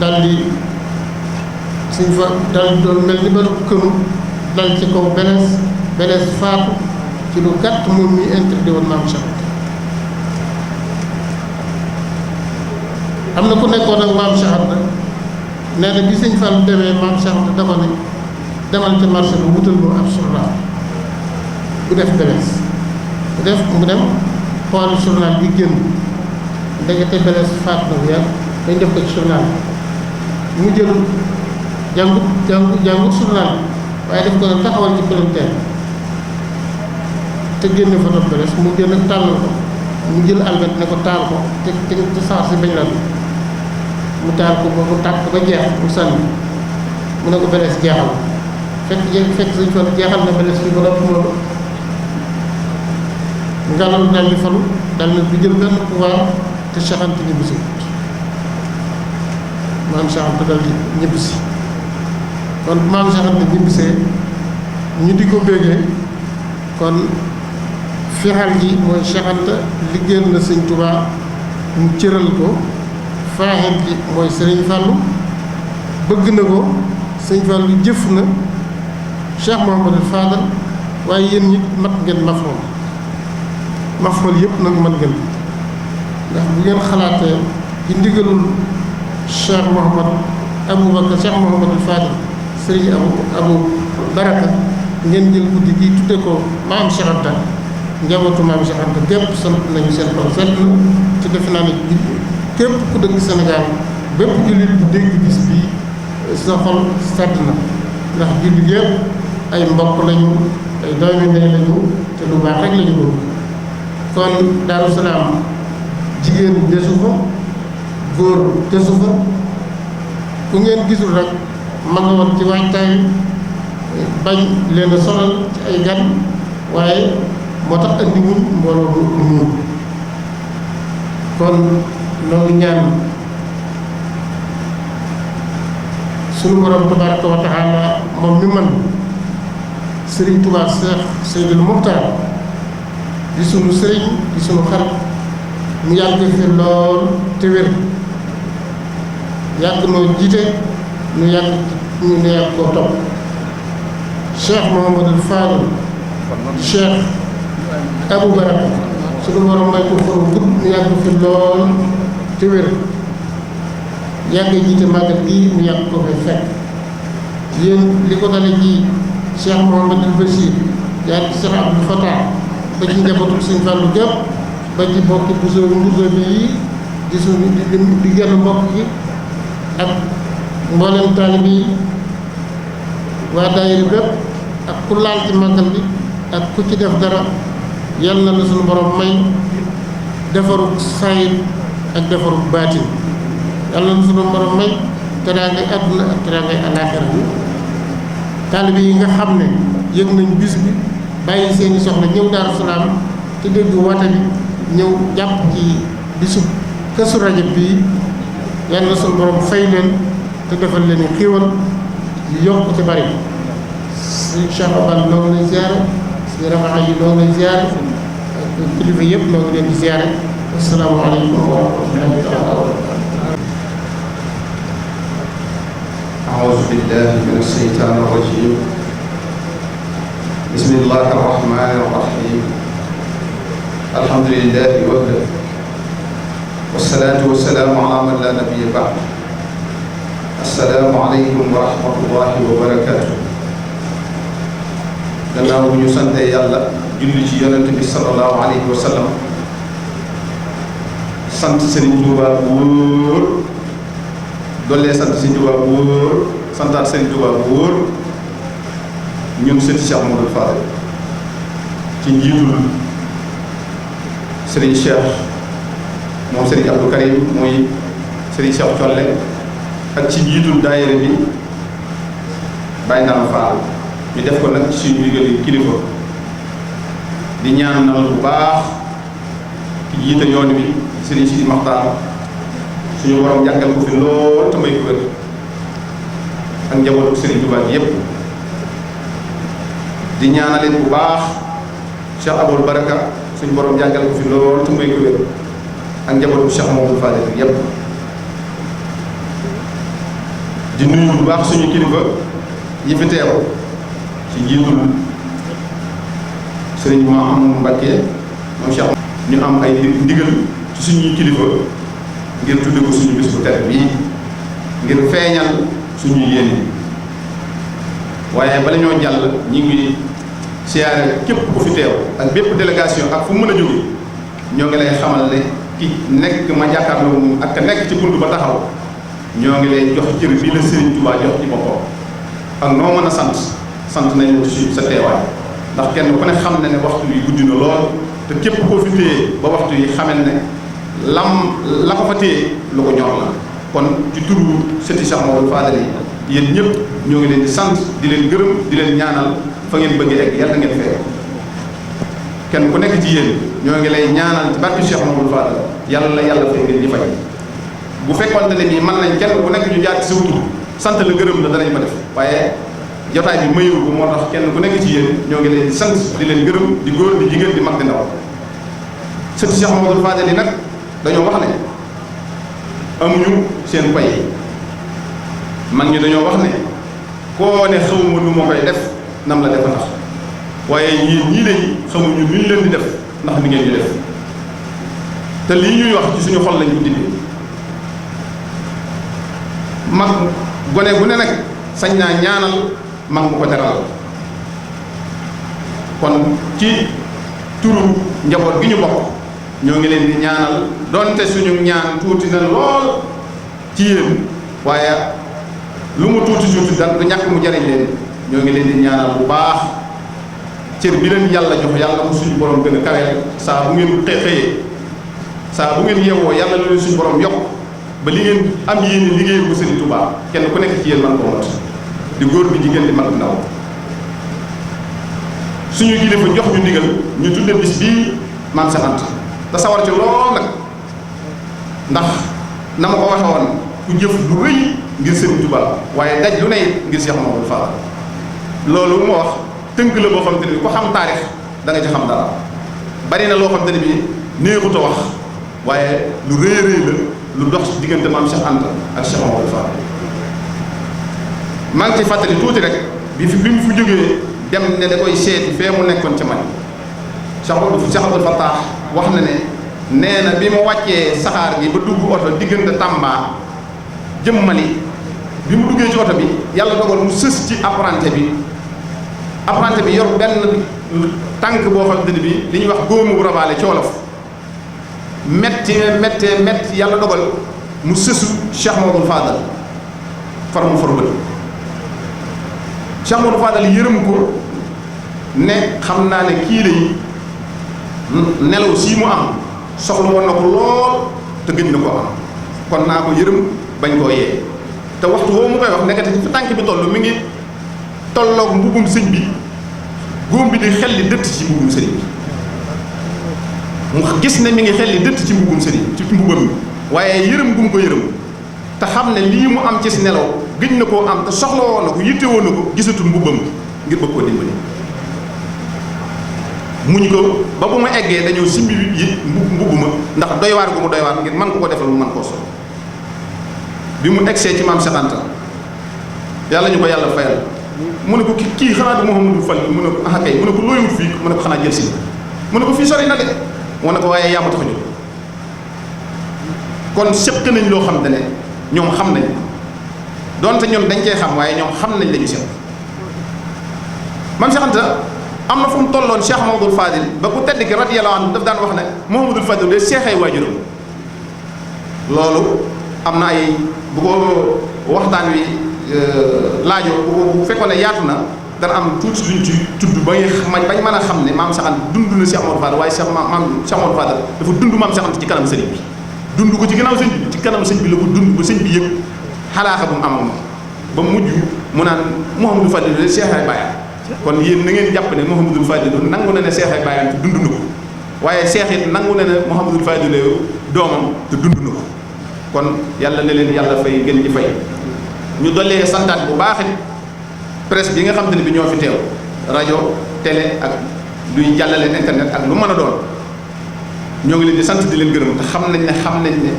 Speaker 5: daal di doon mel ni ba kënu dal ci kaw belees faatu ci lu gàtt moom mi interdit woon Maam Cheikh am na ku nekkoon ak Maam Cheikh Anta nee na bi Sëriñ Fallu demee Maam Cheikh Anta dafa ne demal ca marché bu wutal moo ab journal bu def belees mu dem xool journal bi génn ndekete belees faat na bu yàgg dañ def ko ci journal mu jël jàngut journal waaye def ko nag taxawal ci volontaire te génne photo beres mu génn tàllal ko mu jël almet ne ko taal ko te sax si bañ la mu taal ko ba mu tàkk ba jeex mu sànni mu ne ko beres jeexal fekk suñ fa jeexal na beres bi ba noppi loolu ngelaw dal di falu dal na du jël benn pouvoir te Cheikh Anta ñibbisi maam Cheikh Anta dal di ñibbisi kon maam Cheikh Anta ñibbisee ñu di ko bégee kon fexal ji mooy Cheikh Anta liggéeyal na Sëñ Tuubaa mu cëral ko faaxel ji mooy Sëriñ Fàllu bëgg na ko Sëñ Fàllu jëf na Cheikh Mouhamadou Fadal waaye yéen ñi mat ngeen maf'ul yëpp nag mën ngeen ndax bu ngeen xalaatee ci ndigalul Cheikh Aboubacar Cheikh Mouhamadou Fadal Sëriñ Abou Baraka ngeen jël guddi gi tudde ko maam Cheikh Anta njabootu maam Cheikh Anta gépp sant nañu seen xol sedd na ci defe naa ne képp ku dëkk Sénégal bépp jullit bu dégg bis bii sa xol sedd na ndax jullit yëpp ay mbokk lañu ay doomi ndey lañu te lu baax rek lañu bëgg kon Daaru Salaam jigéen desu fa góor desu fa ku ngeen gisul rek ma nga woon ci waajtaay bañ leen a sonal ci ay gan waaye moo tax andiwuñ mbooloo bu ñuul kon noo ngi ñaan sunu borom tabaraka wa taala moom mi man Sëriñ Tuubaa Seex Seydul Muxtaar di sunu sëriñ di sunu xarit mu yàgg fi lool te wér yàgg noo jiite nu yàgg koo topp Cheikh Mouhamadou Fadal Cheikh Abou Baraka sunu borom may ko fan gudd nu yàgg fi lool te wér yàgg jiite màggal gi nu yàgg ko fay fekk yéen li ko dale ji Cheikh Mouhamadou Bachir yaa ci Cheikh Abdou Fatah ba ci njabootu Sëñ Fallu gépp ba ci bokki buso bi yi di suñu di genn mbokk yi ak mboolem taalib yi waa daayira bépp ak ku laal ci màggal bi ak ku ci def dara yàlla na la suñu borom may defarug saayir ak defarug baatin yàlla na suñu borom may teraangay àdduna ak teraangay alaaxira taalib yi nga xam ne yëg nañ bis bi bàyyi seeni soxla ñëw Daaru Salaam te dégg woote bi ñëw jàpp ci bisu Kazu Rajab bii yàlla na suñu borom fay leen te defal leen i xiiwal yu yokk te bari suñu Cheikh Abal noo ngi lay ziare suñu rafaxa yi noo ngi lay ziare ak kilifa yëpp noo ngi leen di ziare asalaamaaleykum wa rahmatullahi taala wa barakatuh.
Speaker 6: أعوذ بالله من الشيطان الرجيم بسم الله الرحمن الرحيم الحمد لله وحده والصلاة والسلام على من لا نبي بعد السلام عليكم ورحمة الله وبركاته gannaaw bu ñu sante yàlla julli ci yonent bi sallallahu alayhi wa sallam sant Serigne Touba bu wóor dollee sant Serigne Touba bu wóor santaat Serigne Touba bu wóor ñun sëti Cheikh Mouhamadou Fadal ci njiitul Serigne Cheikh moom Serigne Abdou Karim muy Serigne Cheikh Colle ak ci njiitul daayira bi bàyyi naa ma faal ñu def ko nag ci suñu ndigali kilifa di ñaanal bu baax ki jiite yoon wi Serigne Sidi Maxtaar suñu borom jàngal ko fi lool te may ko wér ak njabootu Serigne Touba yépp di ñaanaleen bu baax Cheikh Abou Baraka suñu borom jàngal ko fi lool te may ko wér ak njabootu Cheikh Mouhamadou Fadal yépp di nuyu bu baax suñu kilifa yi fi teew ci njiitul Serigne Mahamadou Mbacké moom Cheikh ñu am ay ndigal ci suñuy kilifa ngir tudde ko suñu bis bu tedd bii ngir feeñal suñu yéene waaye bala ñoo jàll ñi ngi siyaare képp ku fi teew ak bépp délégation ak fu mu mën a jóge ñoo ngi lay xamal ne ki nekk ma jàkkaarloo moom ak ka nekk ci bunt ba taxaw ñoo ngi lay jox cër bii la Serigne Touba jox ci boppam ak noo mën a sant nañu ci sa teewaay ndax kenn ku ne xam na ne waxtu yi guddi na lool te képp koo fi téye ba waxtu yi xamal ne la ko fa téye lu ko ñor la kon ci turu sëti Cheikh Mamadou Fadal yi yéen ñëpp ñoo ngi leen di sant di leen gërëm di leen ñaanal fa ngeen bëggee egg yàlla ngeen fee kenn ku nekk ci yéen ñoo ngi lay ñaanal ci barke Cheikh Mamadou Fadal yàlla fay ngeen di fay bu fekkoonte ne bii mën nañ kenn ku nekk ñu jaar ci sa tur sant la gërëm la danañ ko def waaye jotaay bi mayu ko moo tax kenn ku nekk ci yéen ñoo ngi leen di sant di leen gërëm di góor di jigéen di mag di ndaw sëti Cheikh Mamadou Fadal yi nag dañoo wax ne amuñu seen pay mag ñi dañoo wax ne koo ne xamuma lu ma koy def nam la defa ndax waaye yéen ñii lañ xamuñu lu ñu leen di def ndax ni ngeen di def te lii ñuy wax ci suñu xol lañ ko dindi mag gone bu ne nag sañ naa ñaanal mag mu ko teral kon ci turu njaboot gi ñu bokk ñoo ngi leen di ñaanal donte suñu ñaan tuuti na lool ci yéen waaye lu mu tuuti da du ñàkk mu jariñ leen ñoo ngi leen di ñaanal bu baax cër bi leen yàlla jox yàlla ko suñu borom gën a kaweel saa bu ngeen xëyee saa bu ngeen yeewoo yàlla lu leen suñu borom yokk ba li ngeen am yéene liggéey ko Serigne Touba kenn ku nekk ci yéen man ko mot di góor bi jigéen di mag ndaw suñu kilifa jox ñu ndigal ñu tudde bis bii maam Cheikh Anta te sawar ci lool nag ndax na ma ko waxe woon ku jëf lu rëy ngir Serigne Touba waaye daj lu ne ngir Cheikh Mamadou Fadal loolu ma wax tënk la boo xam te ne bi ko xam taarix da nga ci xam dara bari na loo xam te ne bi néexut a wax waaye lu rëy a rëy la lu dox diggante maam Cheikh Anta ak Cheikh Mamadou Fadal maa ngi ci fàttali tuuti rek bi mu fi jógee dem ne da koy seeti fee mu nekkoon ca Mali Cheikh Abdou Fattah wax na ne nee na bi mu wàccee saxaar gi ba dugg oto diggante Tamba jëm Mali bi mu duggee ci oto bi yàlla dogal mu sës ci apprenti bi yor benn tànk boo xam ne bi li ñuy wax góomu bu rabaale ci wolof metti yàlla dogal mu sësu Cheikh Mamadou Fadal far mu for bët Cheikh Mamadou Fadal yërëm ko ne xam naa ne kii lay nelaw sii mu am soxla woon na ko lool te gëj na ko am kon naa ko yërëm bañ koo yee te waxtu woo mu koy wax nekkati fi tànk bi toll mi ngi tolloog mbubum sëñ bi góom bi di xel li dëtt ci mbubum sëriñ bi mu gis ne mi ngi xel li dëtt ci mbubum sëriñ ci mbubam mi waaye yërëm gu mu ko yërëm te xam ne lii mu am ci si nelaw gëj na koo am te soxla woon na ko yitte woon na ko gisatul mbubam ngir bëgg koo dimbali muñ ko ba bu ma eggee dañoo simbi yi mbubb ma ndax doy waar gu mu doy waar ngir man ko defal mu man koo sol bi mu eggsee ci maam Cheikh Anta yàlla ñu ko yàlla fayal mu ne ko kii xanaa du Mouhamadou Fall mu ne ko ah kay mu ne ko looy wut fii mu ne ko xanaa jël si mu ne ko fii sori na de mu ne ko waaye yaa ma tax a jóg kon seq nañ loo xam ne ñoom xam nañ donte ñoom dañ cee xam waaye ñoom xam nañ la ñu seq maam Cheikh Anta am na fu mu tolloon Cheikh Mamadou Fadil ba ku tedd ki radiyallahu anhu daf daan wax ne Mouhamadou Fadil de seexay waajuram loolu am na ay bu ko waxtaan wi laajoo bu fekkoon ne yaatu na dana am tuuti luñ ci tudd ba bañ mën a xam ne maam Cheikh Anta dund na Cheikh Mamadou Fadil waaye maam Cheikh Mamadou Fadil dafa dund maam Cheikh Anta ci kanam sëriñ bi dund ko ci ginnaaw sëñ bi ci kanam sëñ bi la ko dund ba sëñ bi yëg xalaaxa bu mu am ba mujj mu naan Mouhamadou Fadil de seexay baayam kon yéen na ngeen jàpp ne Mouhamadou Fadil nangu na ne seexay baayam te dund na ko waaye seex it nangu na ne Mouhamadou Fadil doomam te dund na ko kon yàlla ne leen yàlla fay gën ci fay ñu dollee santaat bu baax it presse bi nga xam te ne bi ñoo fi teew rajo télé ak luy jàllale internet ak lu mën a doon ñoo ngi leen di sant di leen gërëm te xam nañ ne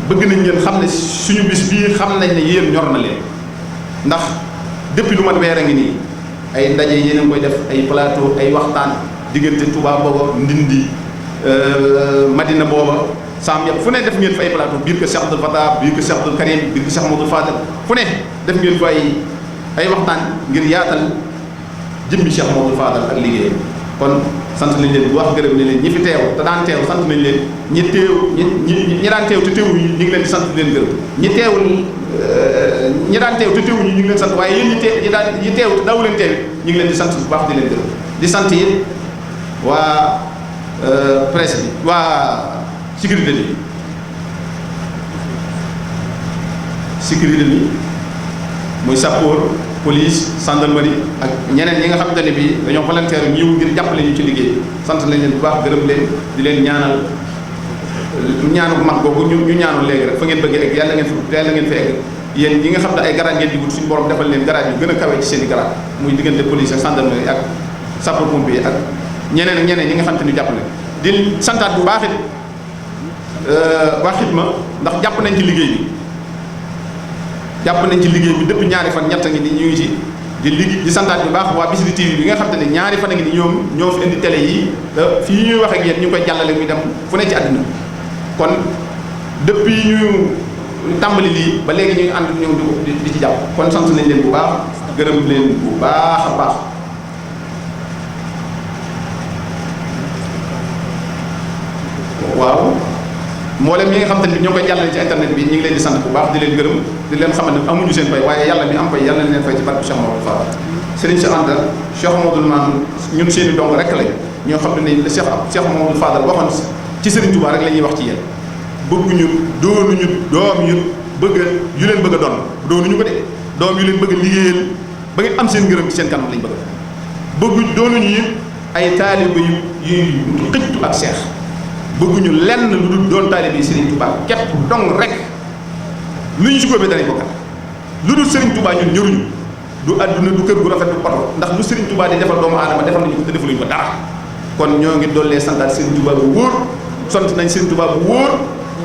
Speaker 6: bëgg nañ leen xam ne suñu bis bii xam nañ ne yéen ñor na leen ndax depuis lu mat weer a ngi nii ay ndaje yéen a ngi koy def ay plateau ay waxtaan diggante Touba booba Ndindi Madina booba Sam yëpp fu ne def ngeen fa ay plateau biir ko Cheikh Abdoul Fattah biir ko Cheikh Abdoul Karim biir ko Cheikh Mamadou Fadel fu ne def ngeen fa ay waxtaan ngir yaatal jëmmi Cheikh Mamadou Fadel ak liggéeyam kon sant nañ leen bu wax gërëm ne leen ñi fi teew te daan teew sant nañ leen ñi teew ñi daan teew te teewuñu ñu ngi leen di sant di leen gërëm ñi teewul ñi daan teew te teewuñu ñu ngi leen sant waaye yéen ñi teew te daw leen teew ñu ngi leen di sant bu baax di leen gërëm di sant it waa presse bi waa sécurité bi muy sappoor police gendarmerie ak ñeneen ñi nga xamante ne bii dañoo volontaire ñëw ngir jàppale ñu ci liggéey sant nañ leen bu baax gërëm leen di leen ñaanal ñaanu mag boobu ñu ñaanal léegi rek fa ngeen bëggee ak yàlla ngeen fa egg yéen ñi nga xam ne ay garaat ngeen di wut suñu borom defal leen garaat yu gën a kawe ci seen i garaat muy diggante police ak gendarmerie ak sappoor pompier ak ñeneen ak ñeneen ñi nga xamante ni jàppale di santaat bu baax it waa Xidma ndax jàpp nañ ci liggéey bi depuis ñaari fan ñett ngi ni ñu ngi ci di santaat bu baax waa Bichri TV bi nga xam te ne ñaari fan a ngi ni ñoo fi indi télé yi fii ñuy wax ak yéen ñu ngi koy jàllale muy dem fu ne ci àdduna kon depuis ñu tàmbali lii ba léegi ñu ngi ànd ñëw di ci jàpp kon sant nañ leen bu baax gërëm leen bu baax a baax waaw mboolem ñi nga xam te ne ñoo koy jàllale ci internet bi ñu ngi leen di sant bu baax di leen gërëm di leen xamal ne amuñu seen fay waaye yàlla mi am fay yàlla na leen fay ci barke Cheikh Mamadou Fall Serigne Cheikh Anta Cheikh Mamadou Mamoun ñun seen i dong rek lañ ñoo xam ne la Cheikh Mamadou Fadal waxoon ci Serigne Touba rek la ñuy wax ci yéen bëgguñu doonuñu doom yu leen bëgg a doonuñu ko de doom yu leen bëgg a liggéeyal ba ngeen am seen ngërëm ci seen kanam lañ doonuñu it ay taaliba yu xëccu ak Cheikh bëgguñu lenn lu dul doon taalibe yi Serigne Touba képp dong rek lu ñu si góobee danañ ko kat lu dul Serigne Touba ñun ñëruñu du àdduna du kër gu rafet du oto ndax lu Serigne Touba di defal doomu aadama defal nañu ko te defaluñu ko dara kon ñoo ngi dollee santaat Serigne Touba bu wóor sant nañ Serigne Touba bu wóor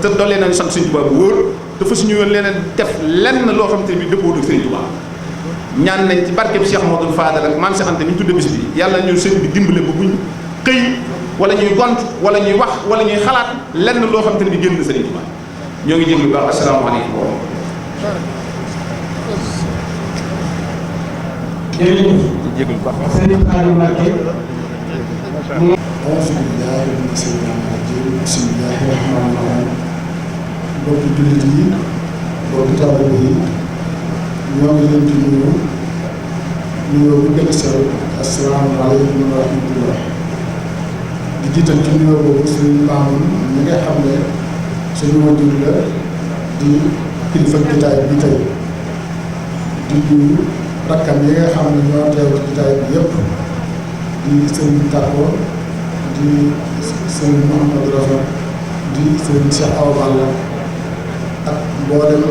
Speaker 6: te dollee nañ sant Serigne Touba bu wóor dafa suñu yoon leneen def lenn loo xam te ne bi dëppoo ak Serigne Touba ñaan nañ ci barkeb Cheikh Modou Fadal ak maam Cheikh Anta mi ñu tudde bis bi yàlla ñu sëriñ bi dimbale ba buñ xëy wala ñuy gont wala ñuy wax wala ñuy xalaat lenn loo xam te ne bi génn Serigne Touba ñoo ngi jéglu baax asalaamaaleykum
Speaker 5: jërëjëf
Speaker 6: jéglu baax
Speaker 5: Serigne Aliou Mbacké
Speaker 7: auzu billaahi mina shaytaani rajiim bismillaahi rahmaani rahiim mbokki jullit yi mbokki taalibe yi ñoo ngi leen di nuyoo bu gën a sew asalaamaaleykum wa rahmatullah di jiital ci nuyoo boobu Serigne Mamoun ñi nga xam ne suñu wajur la di kilifa jotaay bi tey di nuyu rakkam yi nga xam ne ñoo teew ci jotaay bi yëpp di Serigne Tako di Serigne Mouhamadou Rafa di Serigne Cheikh Awa Balla ak mboolem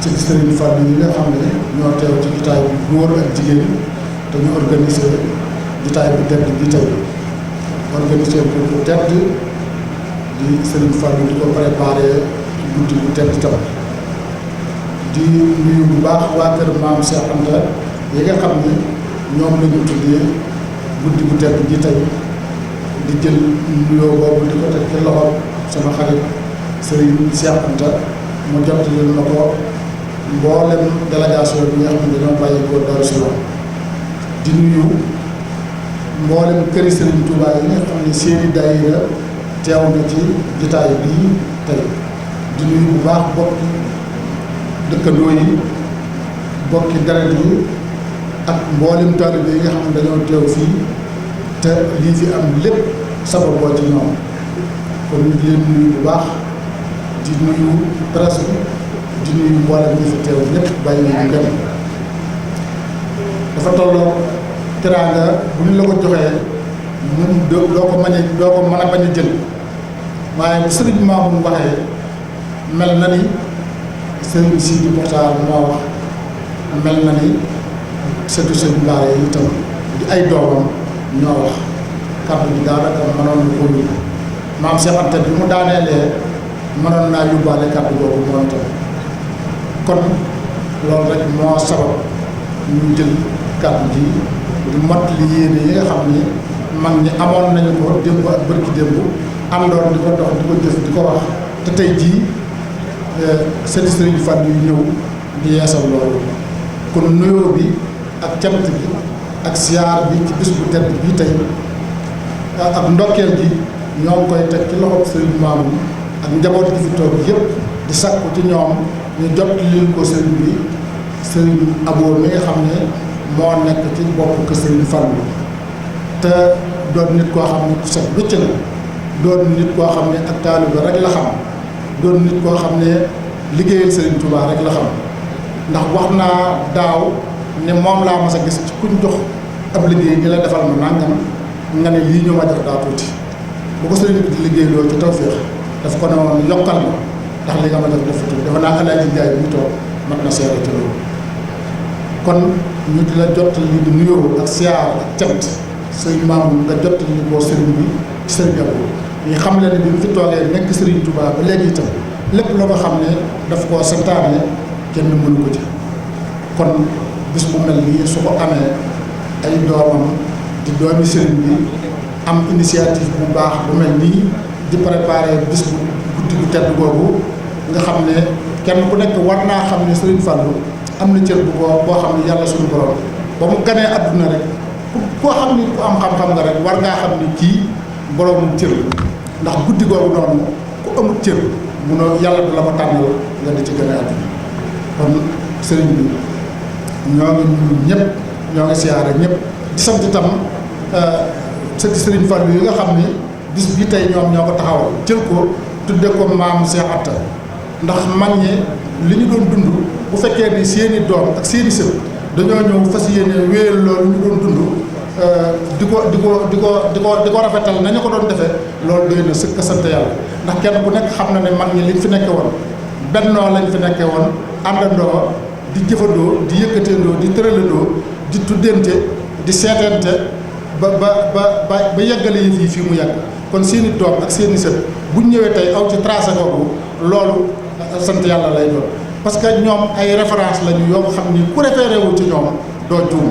Speaker 7: ci Serigne Fallou yi nga xam ne ñoo teew ci jotaay bi góor ak jigéen te ñu organisé jotaay bi tedd bi tey organisé ko bu tedd di Serigne Fallou di ko préparé guddi bu tedd tam di nuyu bu baax waa kër maam Cheikh Anta yi nga xam ne ñoom la ñu tuddee guddi bu tedd bi tey di jël nuyoo boobu di ko teg ci loxo sama xarit Serigne Cheikh Anta mu jottali na ko mboolem délégation bi nga xam ne dañoo bàyyi ko Darou Salaam di nuyu mboolem këri Serigne Touba yi nga xam ne seeni daayira teew na ci jotaay bii tey di nuyu bu baax bokki dëkkandoo yi bokki deret yi ak mboolem taalibe yi nga xam ne dañoo teew fii te lii fi am lépp sababoo ci ñoom kon ñu leen nuyu bu baax di nuyu presse bi di nuyu mboolem ñi fi teew ñëpp bàyyi ñu dem dafa tolloo teraanga bu ñu la ko joxee mun doo ko mën a bañ a jël waaye bu sëriñ Mamoun waxee mel na ni sëriñ Sidi Mokhtar moo wax mel na ni sëtu sëriñ Bara yi itam di ay doomam ñoo wax kàddu gi daanaka mënoon na koo yóbbu maam Cheikh Anta bi mu daaneelee mënoon naa yóbbaale kàddu boobu moom itam kon loolu rek moo sabab ñu jël kàddu gi di mot li yéene yi nga xam ni mag ñi amoon nañu ko démb ak bërki démb àndoon di ko dox di ko jëf di ko wax te tey jii sëriñ Serigne Fall yu ñëw di yeesal loolu kon nuyoo bi ak cant bi ak siyaar bi ci bis bu tedd bii tey ak ndokkeel gi ñoo ngi koy teg ci loxob sëriñ Mamoun ak njaboot gi fi toog yëpp di sakku ci ñoom ñu jot lil ko sëriñ bi sëriñ Abo mi nga xam ne moo nekk ci bopp kër sëriñ Fallou te doon nit koo xam ne ku set wécc la doon nit koo xam ne ak taalibe rek la xam doon nit koo xam ne liggéeyal sëriñ Touba rek la xam ndax wax naa daaw ne moom laa mas a gis ci kuñ jox ab liggéey ni la defal ma nangam nga ne lii ñu ma jox daa tuuti bu ko sëriñ bi di liggéey loolu ci tawféex daf ko ne woon yokkal ma ndax li nga ma jox def tuuti dafa naa Alaaji Njaay bi ñu toog mat na seere ci loolu kon ñu di la jot li di nuyoo ak siyaar ak cant sëriñ Mamoun nga jot li boo sëriñ bi sëriñ Abo ñu xam le ne bi mu fi toogee nekk sëriñ Touba ba léegi itam lépp la nga xam ne daf koo santaane kenn mënu ko ci kon bis bu mel nii su ko amee ay doomam di doomi sëriñ bi am initiative bu baax bu mel nii di préparer bis bu guddi gu tedd boobu nga xam ne kenn ku nekk war naa xam ne sëriñ Fallou am na cër bu boo xam ne yàlla suñu borom ba mu ganee àdduna rek koo xam ni ku am xam-xam nga rek war ngaa xam ni kii boromum cër ndax guddi googu noonu ku amul cër munoo yàlla du la ko tànnal nga di ci gën a àdduna kon sëriñ bi ñoo ngi nuyu ñëpp ñoo ngi siyaare ñëpp di sant itam sëti sëriñ Fallou yi nga xam ni bis bi tey ñoom ñoo ko taxawal jël ko tudde ko maam Cheikh Atta ndax mag ñi li ñu doon dund bu fekkee ni seeni doom ak seeni sët dañoo ñëw fas yéene wéyal loolu ñu doon dund di ko rafetal nañu ko doon defee loolu doy na sëkk sant yàlla ndax kenn ku nekk xam na ne mag ñi liñ fi nekke woon bennoo lañ fi nekke woon àndandoo di jëfandoo di yëkkateendoo di tëralandoo di tuddante di seetante ba yeggale yëf yi fii mu yàgg kon seeni doom ak seeni sët buñ ñëwee tey aw ci tracé boobu loolu sant yàlla lay doon parce que ñoom ay référence lañu yoo xam ni ku référé wu ci ñoom doo juum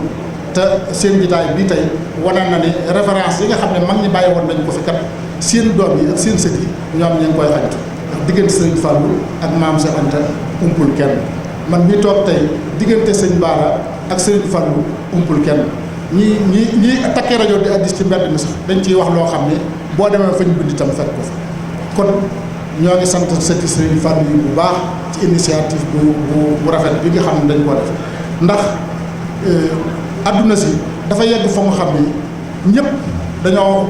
Speaker 7: te seen jitaay bii tey wane na ni référence yi nga xam ne mag ñi bàyyi woon nañ ko fi kat seen doom yi ak seen sët yi ñoom ñu ngi koy xañtu ndax diggante sëñ Fallou ak maam Cheikh Anta umpul kenn man mi toog tey diggante sëñ Bara ak sëñ Fallou umpul kenn ñi takkee rajo di addis ci mbedd mi sax dañ ciy wax loo xam ne boo demee fañ bind itam fekk ko fa kon ñoo ngi sant sëti sëriñ Fallou yi bu baax ci initiative bu rafet bi nga xam ne dañ ko def ndax adduna si dafa yegg fa nga xam ni ñëpp dañoo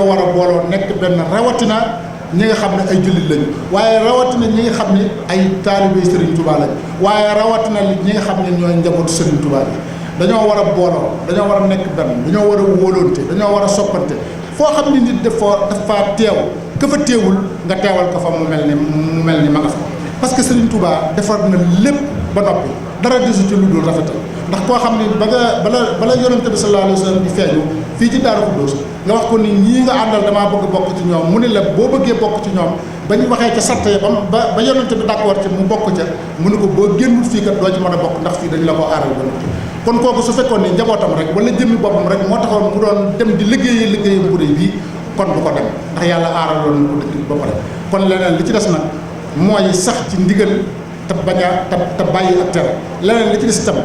Speaker 7: war a booloo nekk benn rawatina ñi nga xam ne ay jullit lañu waaye rawatina ñi nga xam ne ay taalibe Serigne Touba lañu waaye rawatina ñi nga xam ne ñooy njabootu Serigne Touba bi dañoo war a booloo dañoo war a nekk benn dañoo war a wóolonte dañoo war a soppante foo xam ne nit dafa teew ka fa teewul nga teewal ko fa mu mel ni ma nga fa parce que Serigne Touba defar na lépp ba noppi dara desu ci lu dul rafetal ndax koo xam ne bala yonente bi sallallahu alayhi wa sallam di feeñu fii ci Daaru Xuddoos nga wax ko ni ñii nga àndal damaa bëgg bokk ci ñoom mu ne la boo bëggee bokk ci ñoom ba ñu waxee ca sart ya ba yonente bi d'accord ci mu bokk ca mu ne ko boo génnul fii kat doo ci mën a bokk ndax fii dañ la ko aaral ba noppi kon kooku su fekkoon ni njabootam rek wala jëmmi boppam rek moo taxoon mu doon dem di liggéeyam bu rëy bii kon du ko dem ndax yàlla aaraloon na ko dëkk ba pare kon leneen li ci des nag mooy sax ci ndigal te bañ a te bàyyi ak tere leneen li ci des itam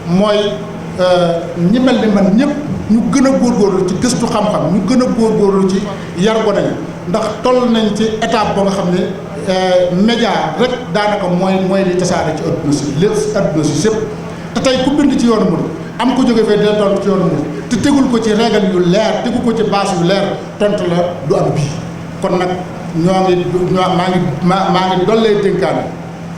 Speaker 7: mooy ñi mel ni man ñëpp ñu gën a góorgóorlu ci gëstu xam-xam ñu gën a góorgóorlu ci yar gone yi ndax toll nañ ci étape ba nga xam ne média rek daanaka mooy li tasaare ci adduna si lépp adduna si sépp te tey ku bind ci yoonu murid am ko jóge fee dee tontu ci yoonu murid te tegul ko ci régal yu leer tegu ko ci base yu leer tontu la du am bii kon nag maa ngi dollee dénkaane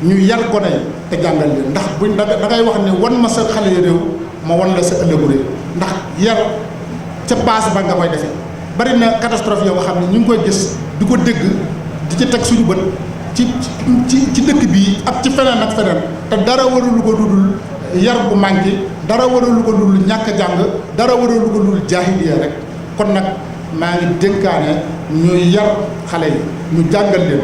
Speaker 7: ñu yar gone yi te jàngal leen ndax buñ da ngay wax ne wan ma sa xale yi réew ma wan la sa ëllëgu réew ndax yar ca base ba nga koy defee bari na catastrophe yoo nga xam ne ñu ngi koy gis di ko dégg di ci teg suñu bët ci dëkk bii ak ci feneen ak feneen te dara waralu ko dudul yar bu manqué dara waralu ko dudul ñàkk jàng dara waralu ko dudul jaahiliya rek kon nag maa ngi dénkaane ñu yar xale yi ñu jàngal leen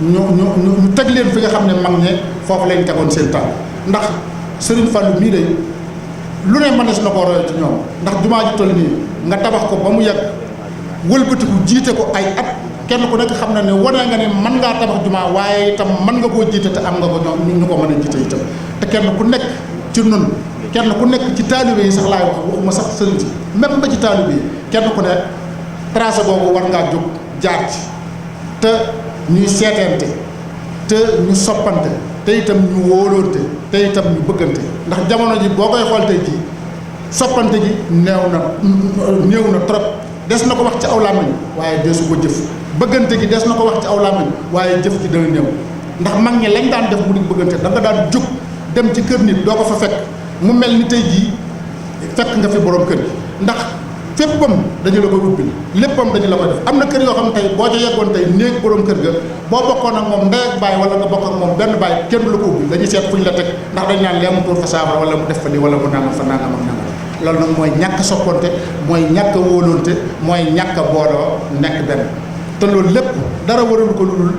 Speaker 7: ñu teg leen fi nga xam ne mag ñe foofu lañ tegoon seen tànk ndax Serigne Fallou mii de lu ne mënees na koo roy ci ñoom ndax jumaa ji toll nii nga tabax ko ba mu yàgg wëlbatiku jiite ko ay at kenn ku nekk xam na ne wane nga ne mën ngaa tabax jumaa waaye itam mën nga koo jiite te am nga ko ñoom ñu ko mën a jiite itam te kenn ku nekk ci nun kenn ku nekk ci taalibe yi sax laay wax waxuma sax sëriñ si même ba ci taalibe yi kenn ku ne tracé boobu war ngaa jóg jaar ci te ñuy seeteente te ñu soppante te itam ñu wóoloonte te itam ñu bëggante ndax jamono ji boo koy xool tey jii soppante gi néew na trop des na ko wax ci aw làmmiñ waaye desu ko jëf bëggante gi des na ko wax ci aw làmmiñ waaye jëf ji dana néew ndax mag ñi lañ daan def bu di bëggante da nga daan jóg dem ci kër nit doo ko fa fekk mu mel ni tey jii fekk nga fi borom kër gi ndax féppam dañu la koy ubbil léppam dañu la koy def am na kër yoo xam ne tey boo ca yeggoon tey néeg borom kër ga boo bokkoon ak moom ndey ak baay wala nga bokk ak moom benn baay kenn du la ko ubbil dañuy seet fu ñu la teg ndax dañ naan lee mu tuur fa saabara wala mu def fa lii wala mu nangam fa nangam ak nangam loolu nag mooy ñàkk soppante mooy ñàkk a wóolonte mooy ñàkk a booloo nekk benn te loolu lépp dara waralu ko lu dul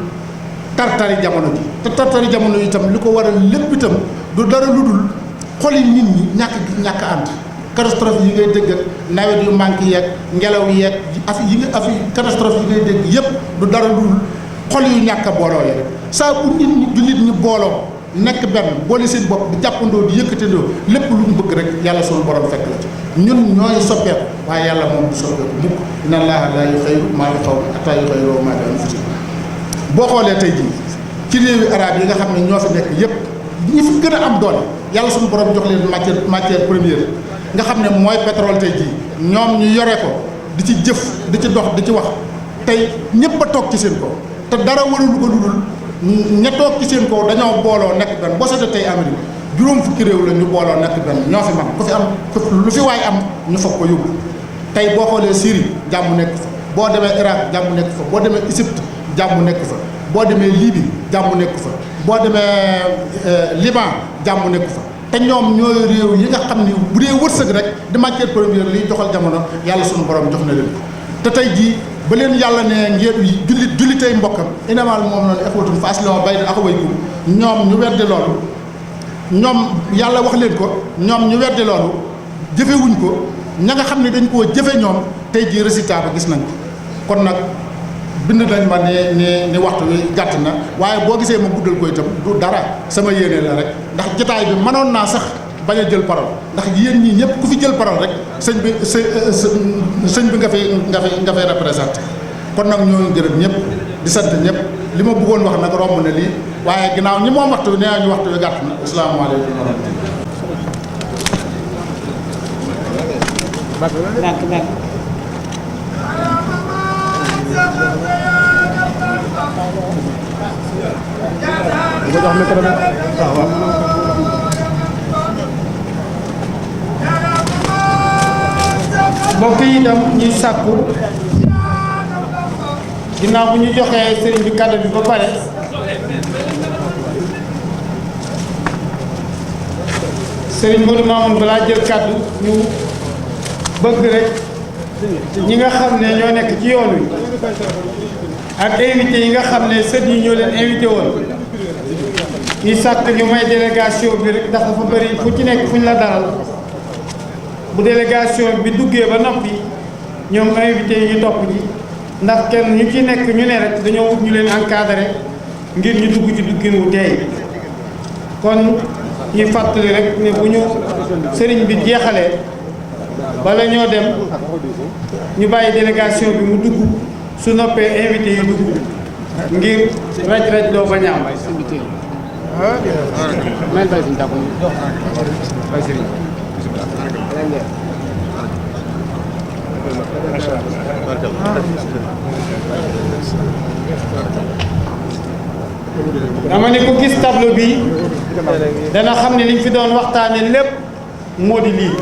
Speaker 7: tartari jamono ji te tartari jamono yi itam li ko waral lépp itam du dara lu dul xoli nit ñi ñàkk ànd catastrophe yi ngay dégg ak nawet yu manqué yeeg ngelaw yeeg catastrophe yi ngay dégg yépp du dara lu dul xol yu ñàkk a booloo yi saa bu nit ñi jullit ñi booloo nekk benn boole seen bopp di jàppandoo di yëkkatandoo lépp lu mu bëgg rek yàlla sunu borom fekk la ci ñun ñooy soppeeku waaye yàlla moom du soppeeku mukk inna allaha la yuxayyiru maa bi qawmin hattaa yuxayyiru maa bi anfusihim boo xoolee tey jii ci réewi arab yi nga xam ne ñoo fi nekk yépp ñi fi gën a am doole yàlla sunu borom jox leen matière première nga xam ne mooy pétrole tey jii ñoom ñu yore ko di ci jëf di ci dox di ci wax tey ñëpp a toog ci seen kaw te dara warul ko dudul ña toog ci seen kaw dañoo booloo nekk benn boo seetee tey Amérique juróom fukki réew la ñu booloo nekk benn ñoo fi man ku fi am lu fi waay am ñu foog ko yóbbu tey boo xoolee Syrie jàmm nekk fa boo demee Irak jàmm nekk fa boo demee Égypte jàmm nekk fa boo demee Libye jàmm nekk fa boo demee Liban jàmm nekk fa te ñoom ñooy réew yi nga xam ni bu dee wërsëg rek di matière première liy doxal jamono yàlla suñu borom jox na leen ko te tey jii ba leen yàlla ne ngeen jullitay mbokkam inamal moom noonu ixwatun fa aslihu bayna axawaykum ñoom ñu weddi loolu ñoom yàlla wax leen ko ñoom ñu weddi loolu jëfewuñ ko ña nga xam ne dañ koo jëfe ñoom tey jii résultat ba gis nañ ko kon nag bind nañ ma ni waxtu wi gàtt na waaye boo gisee ma guddal ko itam du dara sama yéene la rek ndax jotaay bi mënoon naa sax bañ a jël parole ndax yéen ñii ñëpp ku fi jël parole rek sëñ bi nga fay représenté kon nag ñoo gërëm ñëpp di sant ñëpp li ma bëggoon wax nag romb na lii waaye ginnaaw ñi moom waxtu wi nee ñu waxtu wi gàtt na asalaamaaleykum wa rahmatulah.
Speaker 8: mbokk yi itam ñuy sàkku ginnaaw bu ñu joxee sëriñ bi kàddu bi ba pare sëriñ Modou Mamoun balaa jël kàddu ñu bëgg rek ñi nga xam ne ñoo nekk ci yoon wi ak invité yi nga xam ne sët yi ñoo leen invité woon ñu sàkk ñu may délégation bi rek ndax dafa bëri fu ci nekk fu ñu la dalal bu délégation bi duggee ba noppi ñoom invité yi ñu topp ji ndax kenn ñu ci nekk ñu ne rek dañoo wut ñu leen encadré ngir ñu dugg ci duggin wu teey kon ñuy fàttali rek ne bu ñu sëriñ bi jeexalee bala ñoo dem ñu bàyyi délégation bi mu dugg su noppee invité yi dugg ngir raj-raj doo bañ a am. dama ne ko gis tableau bi dana xam ne liñ fi doon waxtaane lépp moo di lii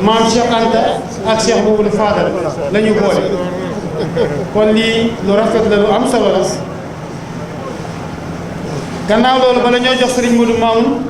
Speaker 8: maam Cheikh Anta ak Cheikh Mamadou Fadal la ñu boole kon lii lu rafet la lu am solo la gannaaw loolu bala ñoo jox Serigne Modou Mamoun